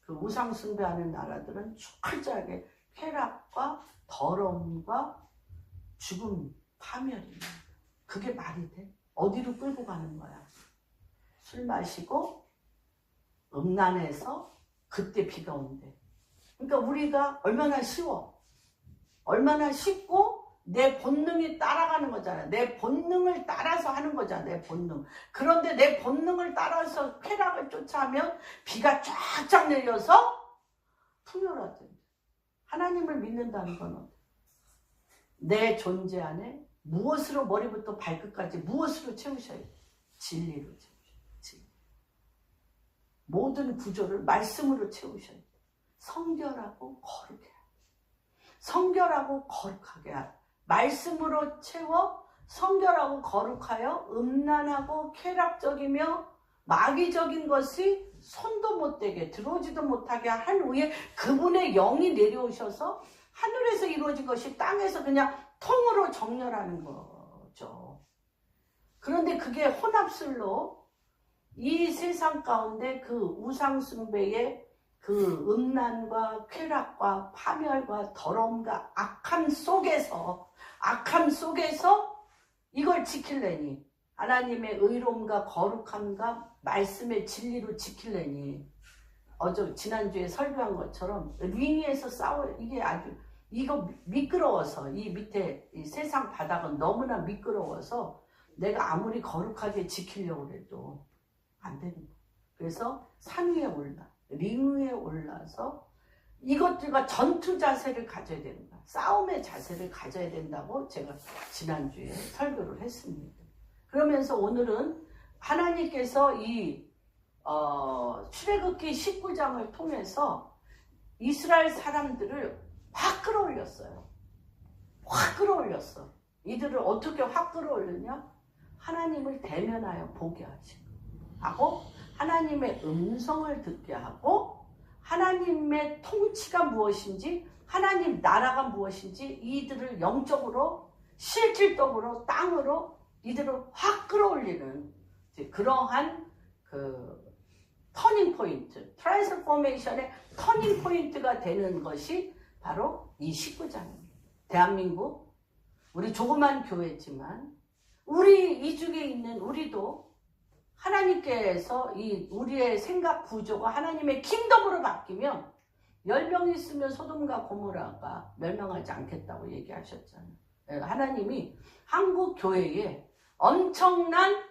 그 우상 숭배하는 나라들은 철저하게 쾌락과 더러움과 죽음, 파멸입니다. 그게 말이 돼? 어디로 끌고 가는 거야? 술 마시고 음란해서 그때 비가 온대. 그러니까 우리가 얼마나 쉽고 내 본능이 따라가는 거잖아. 내 본능을 따라서 하는 거잖아. 내 본능. 그런데 내 본능을 따라서 쾌락을 쫓아하면 비가 쫙쫙 내려서 풍요로워져. 하나님을 믿는다는 건 내 존재 안에 무엇으로, 머리부터 발끝까지 무엇으로 채우셔야 돼? 진리로 채우셔야 돼. 진리. 모든 구조를 말씀으로 채우셔야 돼. 성결하고 거룩해야 돼. 성결하고 거룩하게 하라. 말씀으로 채워 성결하고 거룩하여 음란하고 쾌락적이며 마귀적인 것이 손도 못 대게, 들어오지도 못하게 한 후에 그분의 영이 내려오셔서 하늘에서 이루어진 것이 땅에서 그냥 통으로 정렬하는 거예요. 없죠. 그런데 그게 혼합술로 이 세상 가운데 그 우상숭배의 그 음란과 쾌락과 파멸과 더러움과 악함 속에서 이걸 지키려니, 하나님의 의로움과 거룩함과 말씀의 진리로 지키려니, 지난주에 설교한 것처럼 링 위에서 이게 아주, 이거 미끄러워서, 이 밑에 이 세상 바닥은 너무나 미끄러워서 내가 아무리 거룩하게 지키려고 해도 안 되는 거예요. 그래서 산 위에 링 위에 올라서 이것들과 전투 자세를 가져야 된다. 싸움의 자세를 가져야 된다고 제가 지난주에 설교를 했습니다. 그러면서 오늘은 하나님께서 이 출애굽기 19장을 통해서 이스라엘 사람들을 확 끌어올렸어요. 확 끌어올렸어. 이들을 어떻게 확 끌어올렸냐? 하나님을 대면하여 보게 하고 하나님의 음성을 듣게 하고 하나님의 통치가 무엇인지, 하나님 나라가 무엇인지 이들을 영적으로 실질적으로 땅으로 이들을 확 끌어올리는 그러한 그 터닝 포인트, 트랜스포메이션의 터닝 포인트가 되는 것이 바로 이 19장입니다. 대한민국, 우리 조그만 교회지만 우리 이 중에 있는 우리도 하나님께서 우리의 생각 구조가 하나님의 킹덤으로 바뀌면 10명 있으면 소돔과 고모라가 멸망하지 않겠다고 얘기하셨잖아요. 하나님이 한국 교회에 엄청난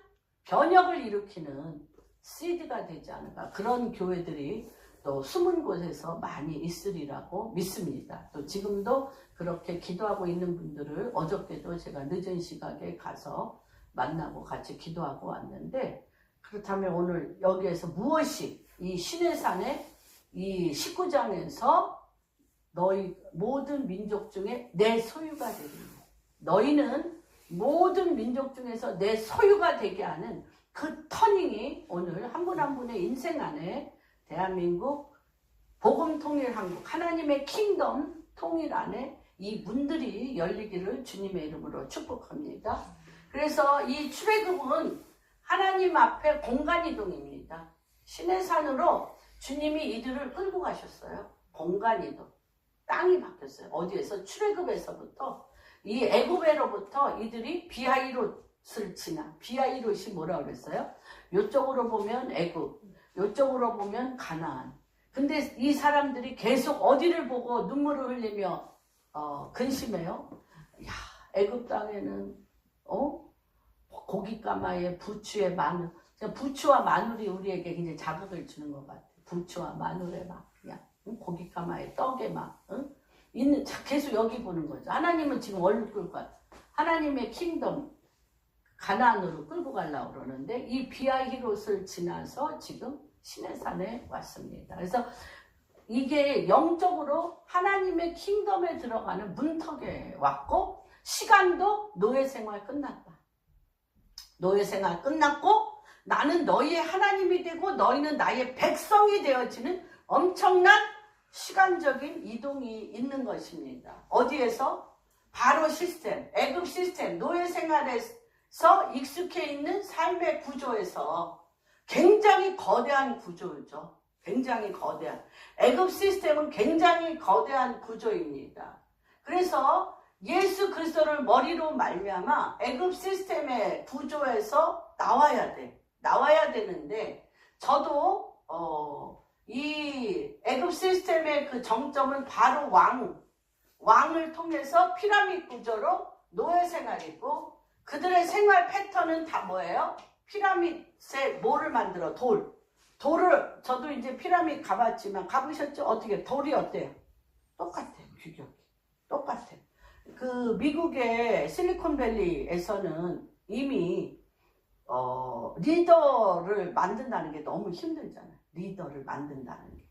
변혁을 일으키는 시드가 되지 않을까. 그런 교회들이 또 숨은 곳에서 많이 있으리라고 믿습니다. 또 지금도 그렇게 기도하고 있는 분들을 어저께도 제가 늦은 시각에 가서 만나고 같이 기도하고 왔는데, 그렇다면 오늘 여기에서 무엇이 이 시내산의 이 19장에서 너희 모든 민족 중에 내 소유가 되리니, 너희는 모든 민족 중에서 내 소유가 되게 하는 그 터닝이 오늘 한 분 한 분의 인생 안에 대한민국 복음 통일 한국 하나님의 킹덤 통일 안에 이 문들이 열리기를 주님의 이름으로 축복합니다. 그래서 이 출애굽은 하나님 앞에 공간 이동입니다. 시내산으로 주님이 이들을 끌고 가셨어요. 공간 이동. 땅이 바뀌었어요. 어디에서? 출애굽에서부터 이 애굽에로부터 이들이 비하이롯을 지나, 비하이롯이 뭐라고 그랬어요? 요쪽으로 보면 애굽, 요쪽으로 보면 가나안. 근데 이 사람들이 계속 어디를 보고 눈물을 흘리며 근심해요. 야, 애굽 땅에는 고깃가마에 부추에 마늘, 부추와 마늘이 우리에게 굉장히 자극을 주는 것 같아요. 부추와 마늘에 막 그냥 고깃가마에 떡에 막 있는, 계속 여기 보는 거죠. 하나님은 지금 얼른 끌고 가. 하나님의 킹덤 가나안으로 끌고 가려고 그러는데 이 비하히롯을 지나서 지금 시내산에 왔습니다. 그래서 이게 영적으로 하나님의 킹덤에 들어가는 문턱에 왔고, 시간도 노예 생활 끝났다. 노예 생활 끝났고 나는 너희의 하나님이 되고 너희는 나의 백성이 되어지는 엄청난 시간적인 이동이 있는 것입니다. 어디에서? 바로 시스템, 애굽 시스템, 노예 생활에서 익숙해 있는 삶의 구조에서 굉장히 거대한 구조죠. 굉장히 거대한. 애굽 시스템은 굉장히 거대한 구조입니다. 그래서 예수 그리스도를 머리로 말미암아 애굽 시스템의 구조에서 나와야 돼. 나와야 되는데, 저도 이 애굽 시스템의 그 정점은 바로 왕을 통해서 피라미드 구조로 노예 생활이고, 그들의 생활 패턴은 다 뭐예요? 피라미드에 뭐를 만들어? 돌을, 저도 이제 피라미드 가봤지만, 가보셨죠? 어떻게? 돌이 어때요? 똑같아요. 규격이. 똑같아요. 그 미국의 실리콘밸리에서는 이미 리더를 만든다는 게 너무 힘들잖아요. 리더를 만든다는 게.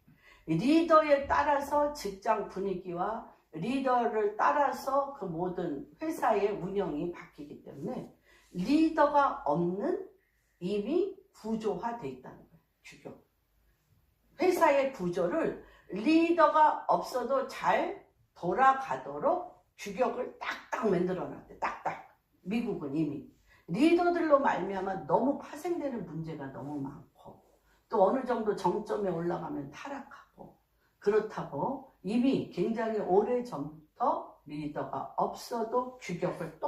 리더에 따라서 직장 분위기와 리더를 따라서 그 모든 회사의 운영이 바뀌기 때문에 리더가 없는 이미 구조화되어 있다는 거예요. 규격. 회사의 구조를 리더가 없어도 잘 돌아가도록 규격을 딱딱 만들어 놨대. 딱딱. 미국은 이미 리더들로 말미암아 너무 파생되는 문제가 너무 많고 또 어느 정도 정점에 올라가면 타락하고 그렇다고 이미 굉장히 오래전부터 리더가 없어도 규격을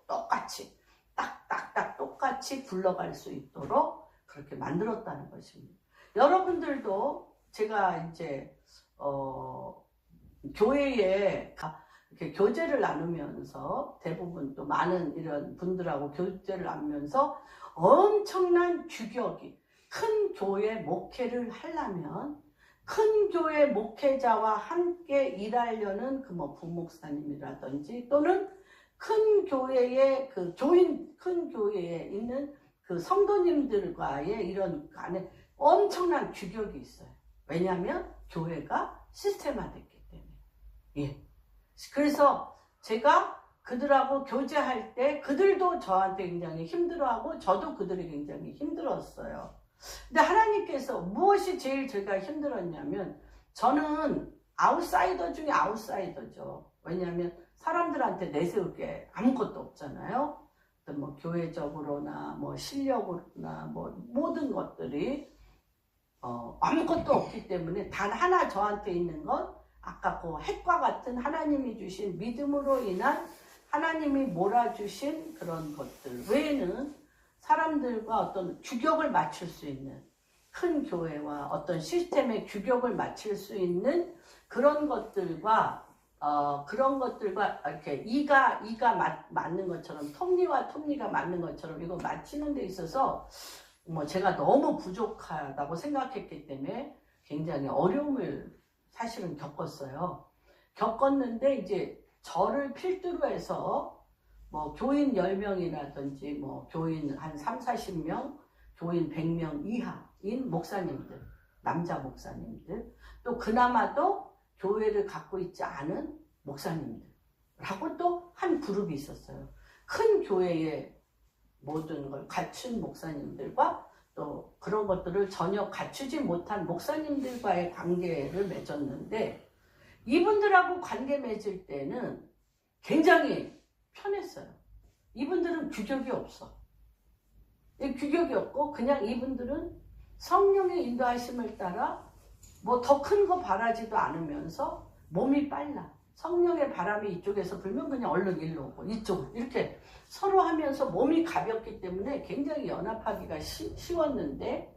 똑같이 딱딱딱 똑같이 굴러갈 수 있도록 그렇게 만들었다는 것입니다. 여러분들도 제가 이제 교회에 이렇게 교제를 나누면서 대부분 또 많은 이런 분들하고 교제를 나누면서 엄청난 규격이 큰 교회 목회를 하려면 큰 교회 목회자와 함께 일하려는 그 뭐 부목사님이라든지 또는 큰 교회의 그 큰 교회에 있는 그 성도님들과의 이런 안에 엄청난 규격이 있어요. 왜냐하면 교회가 시스템화됐기 때문에. 예. 그래서 제가 그들하고 교제할 때 그들도 저한테 굉장히 힘들어하고 저도 그들이 굉장히 힘들었어요. 근데 하나님께서 무엇이 제일 제가 힘들었냐면 저는 아웃사이더 중에 아웃사이더죠. 왜냐하면 사람들한테 내세울 게 아무것도 없잖아요. 뭐 교회적으로나 뭐 실력으로나 뭐 모든 것들이 아무것도 없기 때문에 단 하나 저한테 있는 건 아까 그 핵과 같은 하나님이 주신 믿음으로 인한 하나님이 몰아주신 그런 것들 외에는 사람들과 어떤 규격을 맞출 수 있는 큰 교회와 어떤 시스템의 규격을 맞출 수 있는 그런 것들과 이렇게 이가 맞는 것처럼 톱니와 톱니가 맞는 것처럼 이거 맞추는 데 있어서 뭐 제가 너무 부족하다고 생각했기 때문에 굉장히 어려움을 사실은 겪었어요. 겪었는데 이제 저를 필두로 해서 뭐 교인 10명이라든지 뭐 교인 한 3, 40명, 교인 100명 이하인 목사님들, 남자 목사님들, 또 그나마도 교회를 갖고 있지 않은 목사님들하고 또 한 그룹이 있었어요. 큰 교회의 모든 걸 갖춘 목사님들과 또 그런 것들을 전혀 갖추지 못한 목사님들과의 관계를 맺었는데 이분들하고 관계 맺을 때는 굉장히 편했어요. 이분들은 규격이 없어. 규격이 없고 그냥 이분들은 성령의 인도하심을 따라 뭐 더 큰 거 바라지도 않으면서 몸이 빨라. 성령의 바람이 이쪽에서 불면 그냥 얼른 일로 오고 이쪽으로 이렇게 서로 하면서 몸이 가볍기 때문에 굉장히 연합하기가 쉬웠는데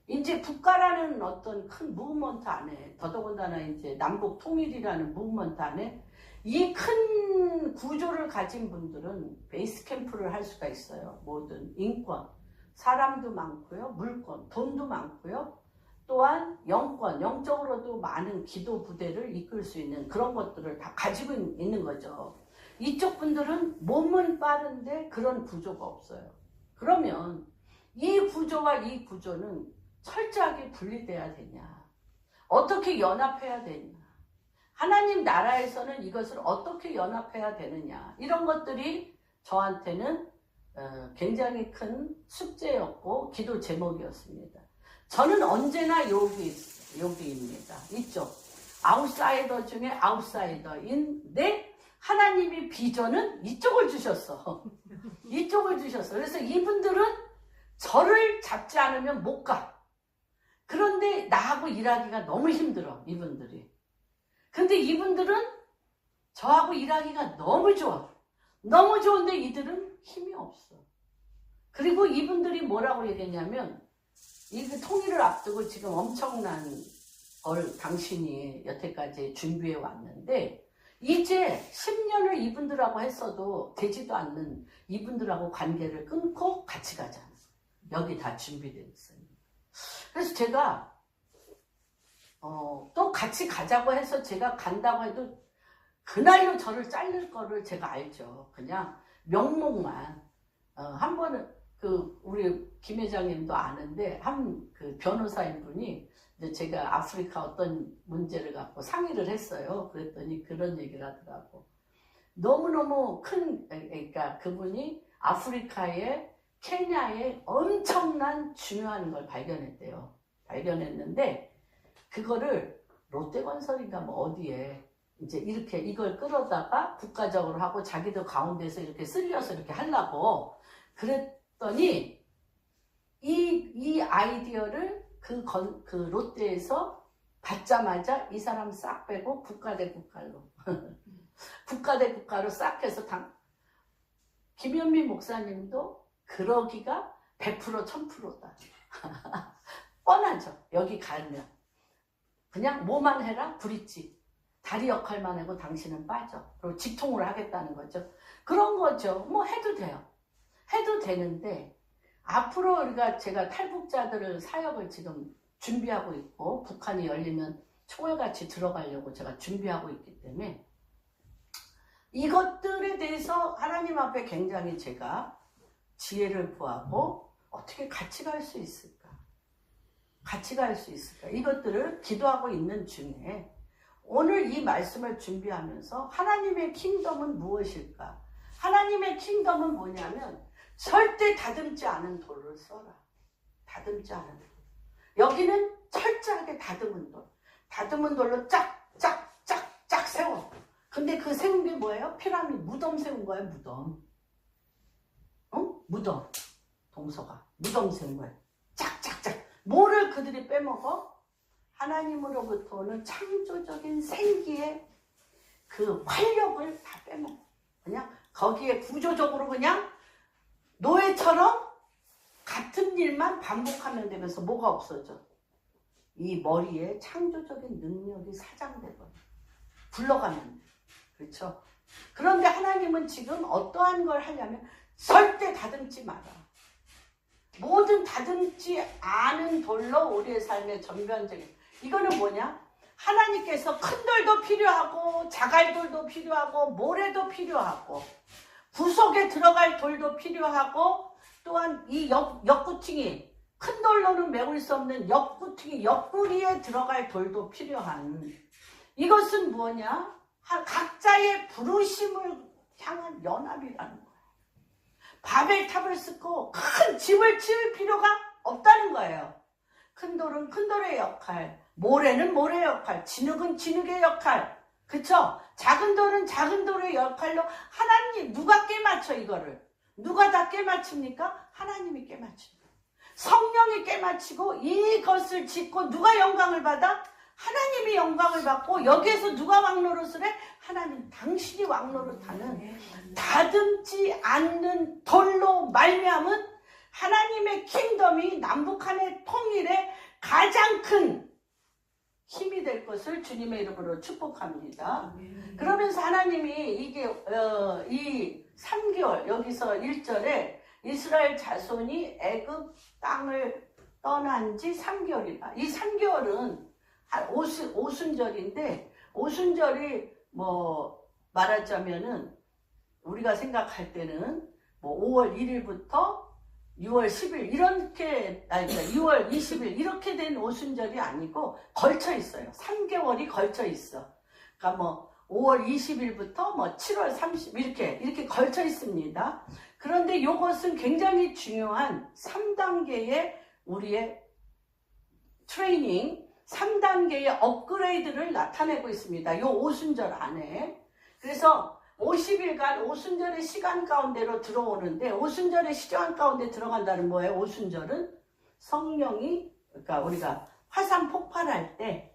이제 국가라는 어떤 큰 무브먼트 안에 더더군다나 이제 남북 통일이라는 무브먼트 안에 이 큰 구조를 가진 분들은 베이스 캠프를 할 수가 있어요. 모든 인권, 사람도 많고요, 물권, 돈도 많고요. 또한 영적으로도 많은 기도 부대를 이끌 수 있는 그런 것들을 다 가지고 있는 거죠. 이쪽 분들은 몸은 빠른데 그런 구조가 없어요. 그러면 이 구조와 이 구조는 철저하게 분리돼야 되냐? 어떻게 연합해야 되냐? 하나님 나라에서는 이것을 어떻게 연합해야 되느냐? 이런 것들이 저한테는 굉장히 큰 숙제였고 기도 제목이었습니다. 저는 언제나 여기입니다. 이쪽 아웃사이더 중에 아웃사이더인데 하나님이 비전은 이쪽을 주셨어. 이쪽을 주셨어. 그래서 이분들은 저를 잡지 않으면 못 가. 그런데 나하고 일하기가 너무 힘들어. 이분들이. 근데 이분들은 저하고 일하기가 너무 좋아. 너무 좋은데 이들은 힘이 없어. 그리고 이분들이 뭐라고 얘기했냐면 이 통일을 앞두고 지금 엄청난 걸 당신이 여태까지 준비해 왔는데 이제 10년을 이분들하고 했어도 되지도 않는 이분들하고 관계를 끊고 같이 가자. 여기 다 준비되어 있어요. 그래서 제가 또 같이 가자고 해서 제가 간다고 해도 그날로 저를 자를 거를 제가 알죠. 그냥 명목만 한 번은 우리 김 회장님도 아는데 그 변호사인 분이 제가 아프리카 어떤 문제를 갖고 상의를 했어요. 그랬더니 그런 얘기를 하더라고. 너무너무 그러니까 그분이 아프리카의 케냐에 엄청난 중요한 걸 발견했대요. 발견했는데 그거를 롯데건설인가 뭐 어디에 이제 이렇게 이걸 끌어다가 국가적으로 하고 자기도 가운데서 이렇게 쓸려서 이렇게 하려고 그랬더니 이 아이디어를 그 롯데에서 받자마자 이 사람 싹 빼고 국가 대 국가로 국가 대 국가로 싹 해서 김현미 목사님도 그러기가 100% 1000%다. 뻔하죠. 여기 가면 그냥 뭐만 해라 브릿지 다리 역할만 하고 당신은 빠져. 그리고 직통을 하겠다는 거죠. 그런 거죠. 뭐 해도 돼요. 해도 되는데 앞으로 우리가 제가 탈북자들을 사역을 지금 준비하고 있고 북한이 열리면 총알같이 들어가려고 제가 준비하고 있기 때문에 이것들에 대해서 하나님 앞에 굉장히 제가 지혜를 구하고 어떻게 같이 갈 수 있을까? 같이 갈 수 있을까? 이것들을 기도하고 있는 중에 오늘 이 말씀을 준비하면서 하나님의 킹덤은 무엇일까? 하나님의 킹덤은 뭐냐면 절대 다듬지 않은 돌을 써라. 다듬지 않은 돌. 여기는 철저하게 다듬은 돌. 다듬은 돌로 쫙 세워. 근데 그 세운 게 뭐예요? 피라미드, 무덤 세운 거예요, 무덤. 무덤. 동서가. 무덤 세운 거예요. 쫙. 뭐를 그들이 빼먹어? 하나님으로부터 오는 창조적인 생기의 그 활력을 다 빼먹어. 그냥 거기에 구조적으로 그냥 노예처럼 같은 일만 반복하면 되면서 뭐가 없어져? 이 머리에 창조적인 능력이 사장되거든. 불러가면 돼. 그렇죠? 그런데 하나님은 지금 어떠한 걸 하려면 절대 다듬지 마라. 모든 다듬지 않은 돌로 우리의 삶의 전변적인 이거는 뭐냐? 하나님께서 큰 돌도 필요하고 자갈돌도 필요하고 모래도 필요하고 구석에 들어갈 돌도 필요하고 또한 이 옆구퉁이 큰 돌로는 메울 수 없는 옆구퉁이 옆구리에 들어갈 돌도 필요한 이것은 뭐냐? 각자의 부르심을 향한 연합이라는 거예요. 바벨탑을 쓰고 큰 집을 지을 필요가 없다는 거예요. 큰 돌은 큰 돌의 역할, 모래는 모래의 역할, 진흙은 진흙의 역할, 그쵸? 작은 돌은 작은 돌의 역할로 하나님 누가 깨맞춰 이거를? 누가 다 깨맞춥니까? 하나님이 깨맞춥니다. 성령이 깨맞추고 이것을 짓고 누가 영광을 받아? 하나님이 영광을 받고 여기에서 누가 왕노릇을 해? 하나님 당신이 왕노릇하는 다듬지 않는 돌로 말미암은 하나님의 킹덤이 남북한의 통일에 가장 큰 힘이 될 것을 주님의 이름으로 축복합니다. 그러면서 하나님이 이게 이 3개월 여기서 1절에 이스라엘 자손이 애굽 땅을 떠난 지 3개월이다. 이 3개월은 오순절인데 오순절이 뭐 말하자면은 우리가 생각할 때는 뭐 5월 1일부터 6월 10일 이렇게 그러니까 6월 20일 이렇게 된 오순절이 아니고 걸쳐 있어요. 3개월이 걸쳐 있어. 그러니까 뭐 5월 20일부터 뭐 7월 30일 이렇게 걸쳐 있습니다. 그런데 이것은 굉장히 중요한 3단계의 우리의 트레이닝 3단계의 업그레이드를 나타내고 있습니다. 이 오순절 안에. 그래서 50일간 오순절의 시간 가운데로 들어오는데 오순절의 시간 가운데 들어간다는 뭐예요? 오순절은 성령이 그러니까 우리가 화산 폭발할 때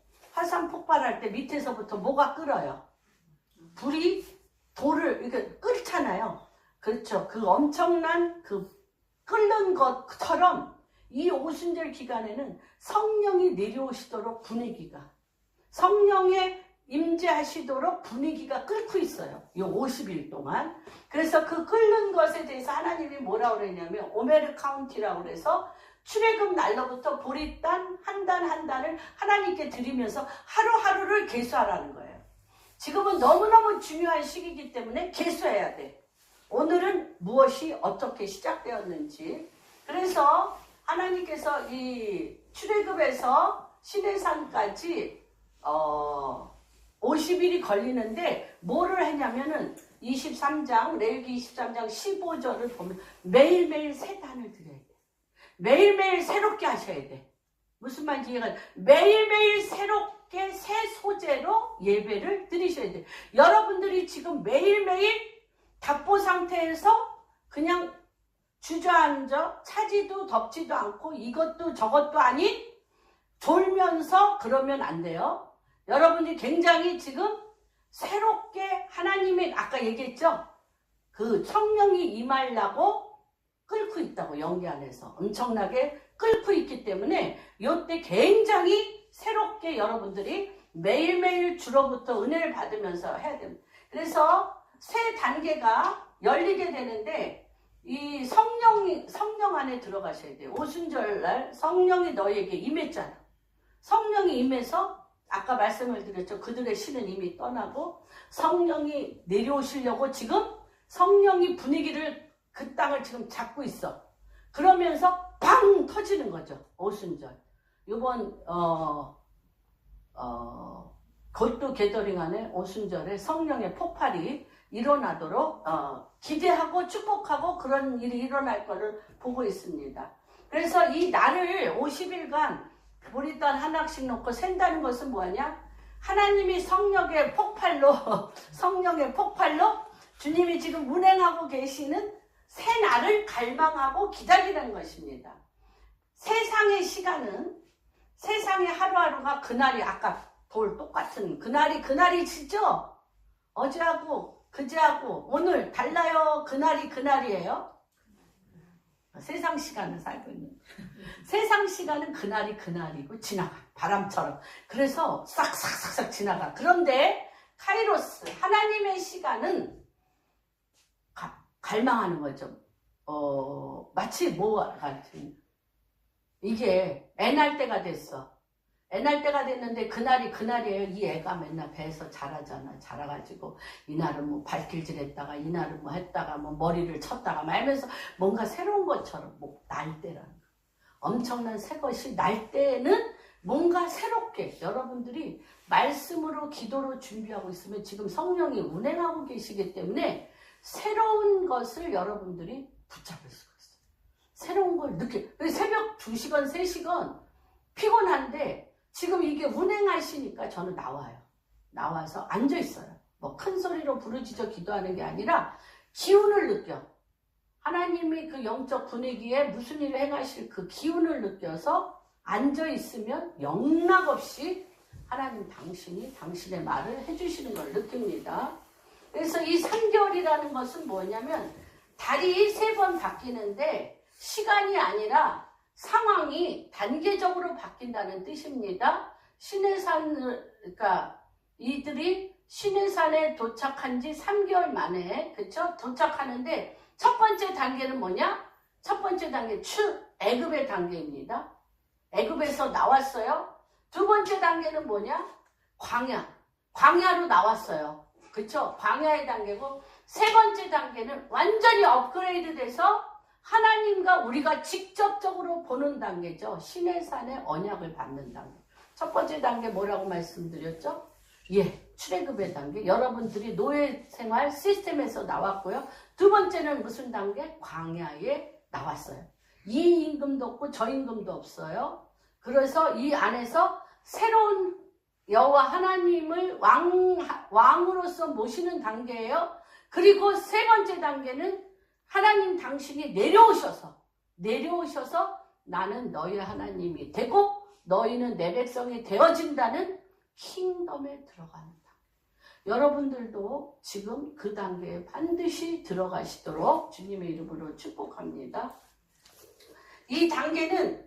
밑에서부터 뭐가 끓어요? 불이 돌을 이렇게 끓잖아요. 그렇죠. 그 엄청난 그 끓는 것처럼 이 오순절 기간에는 성령이 내려오시도록 분위기가 성령의 임재하시도록 분위기가 끓고 있어요. 이 50일 동안. 그래서 그 끓는 것에 대해서 하나님이 뭐라고 그랬냐면 오메르 카운티라고 그래서 출애굽 날로부터 보리단 한 단을 하나님께 드리면서 하루하루를 계수하라는 거예요. 지금은 너무너무 중요한 시기이기 때문에 계수해야 돼. 오늘은 무엇이 어떻게 시작되었는지. 그래서 하나님께서 이 출애굽에서 시내산까지 50일이 걸리는데 뭐를 했냐면은 23장 레위기 23장 15절을 보면 매일매일 새 단을 드려야 돼. 매일매일 새롭게 하셔야 돼. 무슨 말인지 이해가 매일매일 새롭게 새 소재로 예배를 드리셔야 돼요. 여러분들이 지금 매일매일 답보 상태에서 그냥 주저앉아 차지도 덥지도 않고 이것도 저것도 아닌 졸면서 그러면 안 돼요. 여러분들이 굉장히 지금 새롭게 하나님의 아까 얘기했죠? 그 성령이 임하려고 끓고 있다고 연기 안에서 엄청나게 끓고 있기 때문에 이때 굉장히 새롭게 여러분들이 매일매일 주로부터 은혜를 받으면서 해야 됩니다. 그래서 새 단계가 열리게 되는데 이 성령 안에 들어가셔야 돼요. 오순절날 성령이 너에게 임했잖아. 성령이 임해서 아까 말씀을 드렸죠. 그들의 신은 이미 떠나고 성령이 내려오시려고 지금 성령이 분위기를 그 땅을 지금 잡고 있어. 그러면서 팡 터지는 거죠. 오순절. 이번 골도 게더링 안에 오순절에 성령의 폭발이 일어나도록 기대하고 축복하고 그런 일이 일어날 것을 보고 있습니다. 그래서 이 날을 50일간 보리단 하나씩 놓고 샌다는 것은 뭐냐? 하나님이 성령의 폭발로 주님이 지금 운행하고 계시는 새 날을 갈망하고 기다리는 것입니다. 세상의 시간은 세상의 하루하루가 그날이 아까 돌 똑같은 그날이지죠? 어제하고 그제하고 오늘 달라요. 그날이에요. 세상 시간을 살고 있는 세상 시간은 그날이고 지나가 바람처럼. 그래서 싹싹싹싹 지나가. 그런데 카이로스 하나님의 시간은 갈망하는 거죠. 마치 뭐가 같은 이게 애 날 때가 됐어. 애 날 때가 됐는데 그날이에요. 이 애가 맨날 배에서 자라잖아. 자라가지고 이날은 뭐 발길질 했다가 이날은 뭐 했다가 뭐 머리를 쳤다가 말면서 뭔가 새로운 것처럼 뭐 날 때라는 거. 엄청난 새 것이 날 때는 뭔가 새롭게 여러분들이 말씀으로 기도로 준비하고 있으면 지금 성령이 운행하고 계시기 때문에 새로운 것을 여러분들이 붙잡을 수가 있어요. 새로운 걸 새벽 2시간 3시간 피곤한데 지금 이게 운행하시니까 저는 나와서 앉아있어요. 뭐 큰 소리로 부르짖어 기도하는 게 아니라 기운을 느껴. 하나님이 그 영적 분위기에 무슨 일을 행하실 그 기운을 느껴서 앉아있으면 영락없이 하나님 당신이 당신의 말을 해주시는 걸 느낍니다. 그래서 이 3개월이라는 것은 뭐냐면 달이 3번 바뀌는데 시간이 아니라 상황이 단계적으로 바뀐다는 뜻입니다. 그러니까 이들이 시내산에 도착한 지 3개월 만에, 그쵸? 도착하는데 첫 번째 단계는 뭐냐? 첫 번째 단계, 애굽의 단계입니다. 애굽에서 나왔어요. 두 번째 단계는 뭐냐? 광야로 나왔어요. 그쵸? 광야의 단계고, 세 번째 단계는 완전히 업그레이드 돼서 하나님과 우리가 직접적으로 보는 단계죠. 시내산의 언약을 받는 단계. 첫 번째 단계 뭐라고 말씀드렸죠? 출애굽의 단계. 여러분들이 노예 생활 시스템에서 나왔고요. 두 번째는 무슨 단계? 광야에 나왔어요. 이 임금도 없고 저 임금도 없어요. 그래서 이 안에서 새로운 여호와 하나님을 왕으로서 모시는 단계예요. 그리고 세 번째 단계는 하나님 당신이 내려오셔서 나는 너희 하나님이 되고 너희는 내 백성이 되어진다는 킹덤에 들어가는 단계. 여러분들도 지금 그 단계에 반드시 들어가시도록 주님의 이름으로 축복합니다. 이 단계는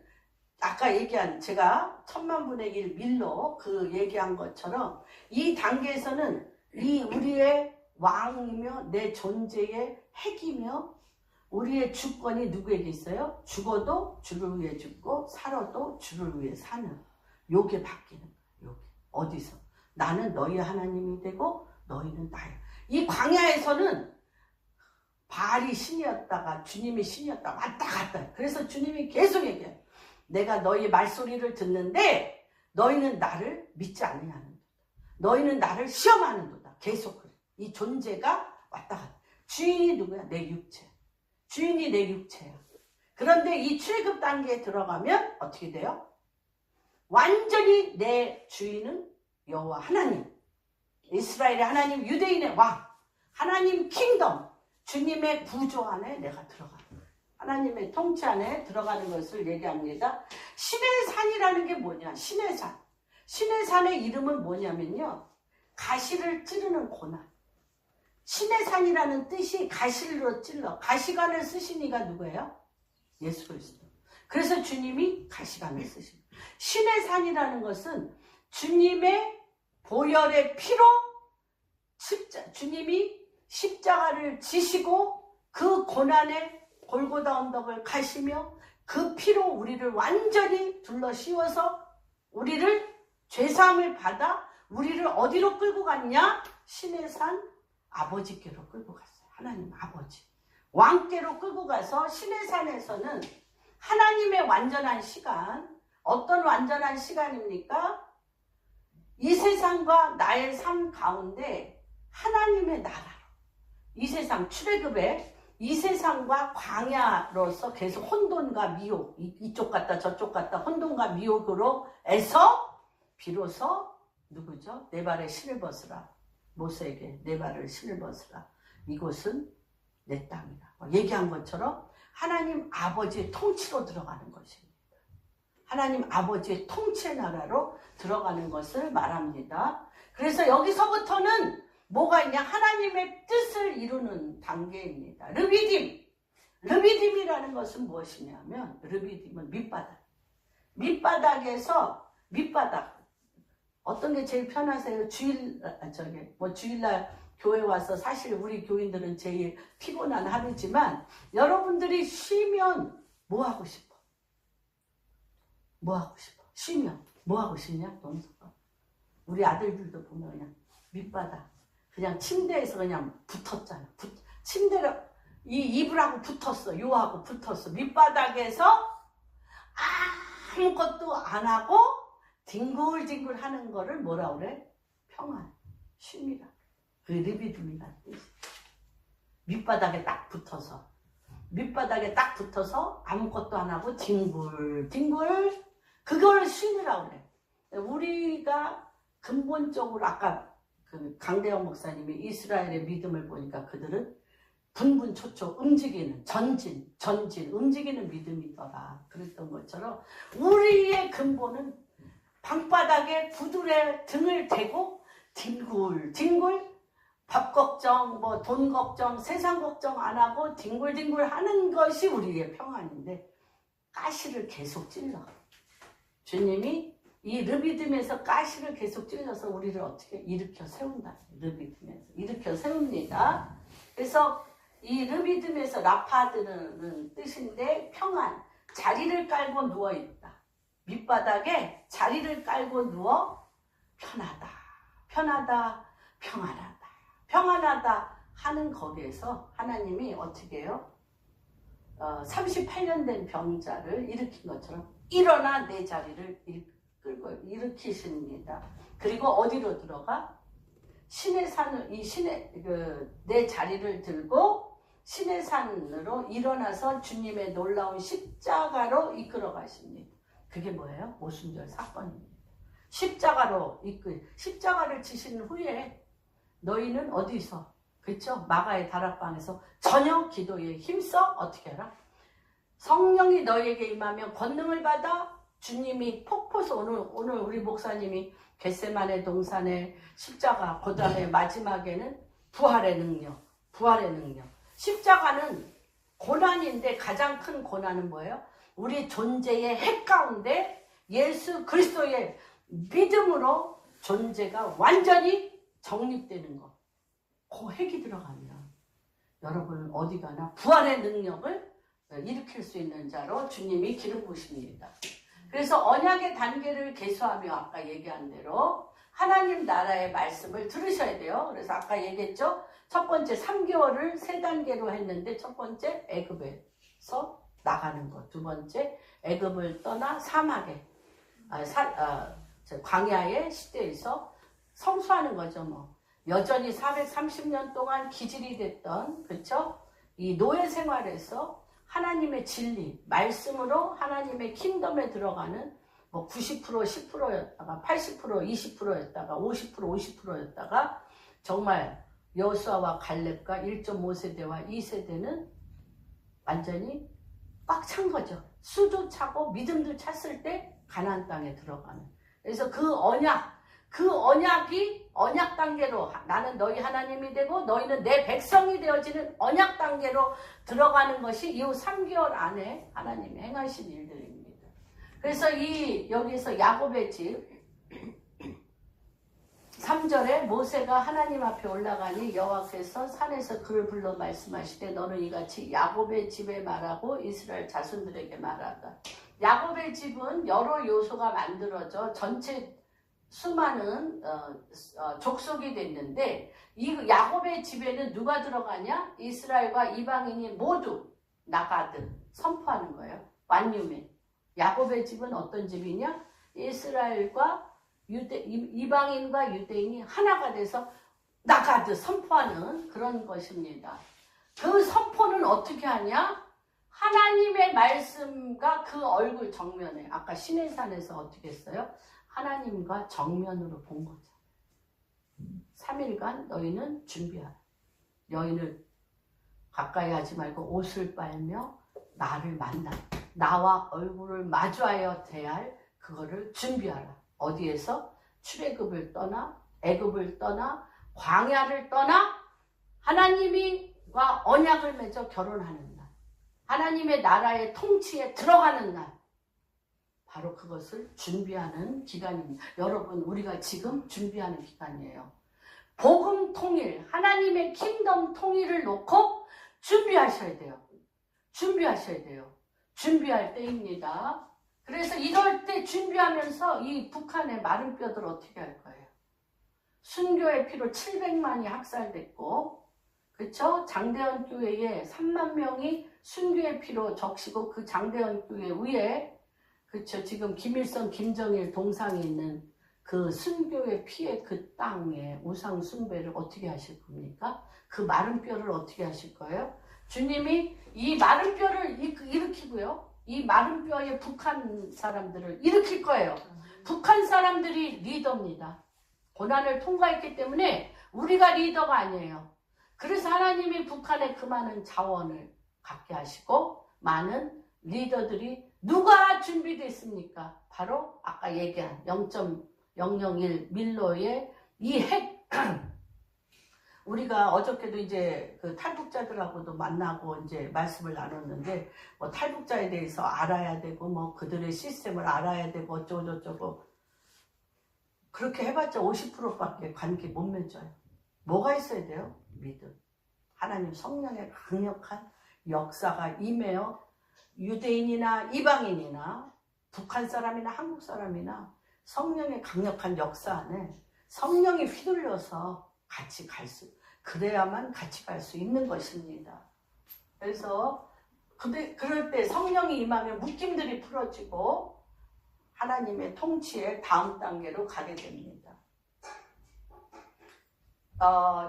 아까 얘기한 제가 1000만분의 1 밀로 그 얘기한 것처럼 이 단계에서는 이 우리의 왕이며 내 존재의 핵이며 우리의 주권이 누구에게 있어요? 죽어도 주를 위해 죽고 살아도 주를 위해 사는 요게 바뀌는 거예요. 요게. 어디서? 나는 너희 하나님이 되고 너희는 나야. 이 광야에서는 바알이 신이었다가 주님이 신이었다가 왔다 갔다. 그래서 주님이 계속 얘기해요. 내가 너희 말소리를 듣는데 너희는 나를 믿지 않느냐는 도다. 너희는 나를 시험하는 도다. 계속 그래. 이 존재가 왔다 갔다. 주인이 누구야? 내 육체. 주인이 내 육체야. 그런데 이 출애굽 단계에 들어가면 어떻게 돼요? 완전히 내 주인은 여호와 하나님, 이스라엘의 하나님, 유대인의 왕, 하나님 킹덤, 주님의 구조 안에 내가 들어가. 하나님의 통치 안에 들어가는 것을 얘기합니다. 신의 산이라는 게 뭐냐? 신의 산. 신의 산의 이름은 뭐냐면요. 가시를 찌르는 고난. 신의 산이라는 뜻이 가시로 찔러. 가시관을 쓰신 이가 누구예요? 예수 그리스도. 그래서 주님이 가시관을 쓰신. 신의 산이라는 것은 주님의 보혈의 피로 주님이 십자가를 지시고 그 고난의 골고다 언덕을 가시며 그 피로 우리를 완전히 둘러 씌워서 우리를 죄사함을 받아 우리를 어디로 끌고 갔냐? 신의 산 아버지께로 끌고 갔어요. 하나님 아버지. 왕께로 끌고 가서 신의 산에서는 하나님의 완전한 시간, 어떤 완전한 시간입니까? 이 세상과 나의 삶 가운데 하나님의 나라로, 이 세상 출애굽에 이 세상과 광야로서 계속 혼돈과 미혹, 이쪽 갔다 저쪽 갔다 혼돈과 미혹으로 해서 비로소 누구죠? 내 발에 신을 벗으라. 모세에게 내 발을 신을 벗으라. 이곳은 내 땅이다. 얘기한 것처럼 하나님 아버지의 통치로 들어가는 것입니다. 하나님 아버지의 통치의 나라로 들어가는 것을 말합니다. 그래서 여기서부터는 뭐가 있냐? 하나님의 뜻을 이루는 단계입니다. 르비딤. 르비딤이라는 것은 무엇이냐면 르비딤은 밑바닥. 밑바닥에서 밑바닥. 어떤 게 제일 편하세요? 주일날 교회 와서 사실 우리 교인들은 제일 피곤한 하루지만 여러분들이 쉬면 뭐 하고 싶어? 뭐 하고 싶어? 쉬면 뭐 하고 싶냐? 동서가. 우리 아들들도 보면 그냥 밑바닥. 그냥 침대에서 그냥 붙었잖아. 침대로 이 이불하고 붙었어. 요하고 붙었어. 밑바닥에서 아무것도 안 하고 뒹굴뒹굴 하는 거를 뭐라 그래? 평안, 쉼이라. 그 르비딤이라는 뜻이. 밑바닥에 딱 붙어서 아무것도 안 하고 뒹굴뒹굴 그걸 쉼이라고 그래. 우리가 근본적으로 아까 그 강대영 목사님이 이스라엘의 믿음을 보니까 그들은 분분초초 움직이는 전진 움직이는 믿음이더라. 그랬던 것처럼 우리의 근본은 방바닥에 구들에 등을 대고 뒹굴뒹굴 밥 걱정, 뭐 돈 걱정, 세상 걱정 안 하고 뒹굴뒹굴 하는 것이 우리의 평안인데 가시를 계속 찔러. 주님이 이 르비딤에서 가시를 계속 찔러서 우리를 어떻게 일으켜 세운다. 르비딤에서 일으켜 세웁니다. 그래서 이 르비딤에서 라파드는 뜻인데 평안, 자리를 깔고 누워있다. 밑바닥에 자리를 깔고 누워 편하다, 평안하다 하는 거기에서 하나님이 어떻게 해요? 38년 된 병자를 일으킨 것처럼 일어나 내 자리를 끌고 일으키십니다. 그리고 어디로 들어가? 신의 산을 내 자리를 들고 신의 산으로 일어나서 주님의 놀라운 십자가로 이끌어 가십니다. 그게 뭐예요? 오순절 사건입니다. 십자가를 지신 후에 너희는 어디서? 그렇죠? 마가의 다락방에서 저녁 기도에 힘써 어떻게 해라? 성령이 너희에게 임하면 권능을 받아 주님이 폭포수 오늘 우리 목사님이 겟세마네 동산의 십자가 그 다음에 마지막에는 부활의 능력. 십자가는 고난인데 가장 큰 고난은 뭐예요? 우리 존재의 핵 가운데 예수 그리스도의 믿음으로 존재가 완전히 정립되는 것. 그 핵이 들어가면 여러분은 어디 가나 부활의 능력을 일으킬 수 있는 자로 주님이 기름 부으십니다. 그래서 언약의 단계를 계수하며 아까 얘기한 대로 하나님 나라의 말씀을 들으셔야 돼요. 그래서 아까 얘기했죠. 첫 번째 3개월을 3단계로 했는데 첫 번째 애굽에서 나가는 것. 두 번째 애굽을 떠나 사막에 광야의 시대에서 성수하는 거죠. 뭐 여전히 430년 동안 기질이 됐던 그렇죠? 이 노예 생활에서 하나님의 진리, 말씀으로 하나님의 킹덤에 들어가는 뭐 90%, 10%였다가 80%, 20%였다가 50%, 50%였다가 정말 여호수아와 갈렙과 1.5세대와 2세대는 완전히 꽉 찬 거죠. 수도 차고 믿음도 찼을 때 가나안 땅에 들어가는. 그래서 그 언약이 언약 단계로 나는 너희 하나님이 되고 너희는 내 백성이 되어지는 언약 단계로 들어가는 것이 이후 3개월 안에 하나님이 행하신 일들입니다. 그래서 여기서 야곱의 집 3절에 모세가 하나님 앞에 올라가니 여호와께서 산에서 그를 불러 말씀하시되 너는 이같이 야곱의 집에 말하고 이스라엘 자손들에게 말하다. 야곱의 집은 여러 요소가 만들어져 전체 수많은 족속이 됐는데 이 야곱의 집에는 누가 들어가냐? 이스라엘과 이방인이 모두 나가듯 선포하는 거예요. 완유맨. 야곱의 집은 어떤 집이냐? 이스라엘과 이방인과 유대인이 하나가 돼서 나가듯 선포하는 그런 것입니다. 그 선포는 어떻게 하냐? 하나님의 말씀과 그 얼굴 정면에 아까 시내산에서 어떻게 했어요? 하나님과 정면으로 본 거죠. 3일간 너희는 준비하라. 너희는 가까이 하지 말고 옷을 빨며 나를 만나. 나와 얼굴을 마주하여 대할 그거를 준비하라. 어디에서? 출애굽을 떠나 애굽을 떠나 광야를 떠나 하나님과 언약을 맺어 결혼하는 날. 하나님의 나라의 통치에 들어가는 날. 바로 그것을 준비하는 기간입니다. 여러분, 우리가 지금 준비하는 기간이에요. 복음 통일, 하나님의 킹덤 통일을 놓고 준비하셔야 돼요. 준비하셔야 돼요. 준비할 때입니다. 그래서 이럴 때 준비하면서 이 북한의 마른 뼈들 어떻게 할 거예요? 순교의 피로 700만이 학살됐고, 그쵸? 장대현 교회에 3만 명이 순교의 피로 적시고 그 장대현 교회 위에 그쵸? 지금 김일성, 김정일 동상에 있는 그 순교의 피의 그 땅에 우상 숭배를 어떻게 하실 겁니까? 그 마른 뼈를 어떻게 하실 거예요? 주님이 이 마른 뼈를 일으키고요. 이 마른 뼈의 북한 사람들을 일으킬 거예요. 북한 사람들이 리더입니다. 고난을 통과했기 때문에 우리가 리더가 아니에요. 그래서 하나님이 북한에 그 많은 자원을 갖게 하시고 많은 리더들이 누가 준비됐습니까? 바로 아까 얘기한 0.001 밀로의 이 핵 우리가 어저께도 이제 그 탈북자들하고도 만나고 이제 말씀을 나눴는데 뭐 탈북자에 대해서 알아야 되고 뭐 그들의 시스템을 알아야 되고 어쩌고저쩌고 그렇게 해봤자 50%밖에 관계 못 맺어요. 뭐가 있어야 돼요? 믿음. 하나님 성령의 강력한 역사가 임해요. 유대인이나 이방인이나 북한 사람이나 한국 사람이나 성령의 강력한 역사 안에 성령이 휘둘려서 같이 그래야만 같이 갈 수 있는 것입니다. 그래서 그럴 때 성령이 임하면 묶임들이 풀어지고 하나님의 통치의 다음 단계로 가게 됩니다.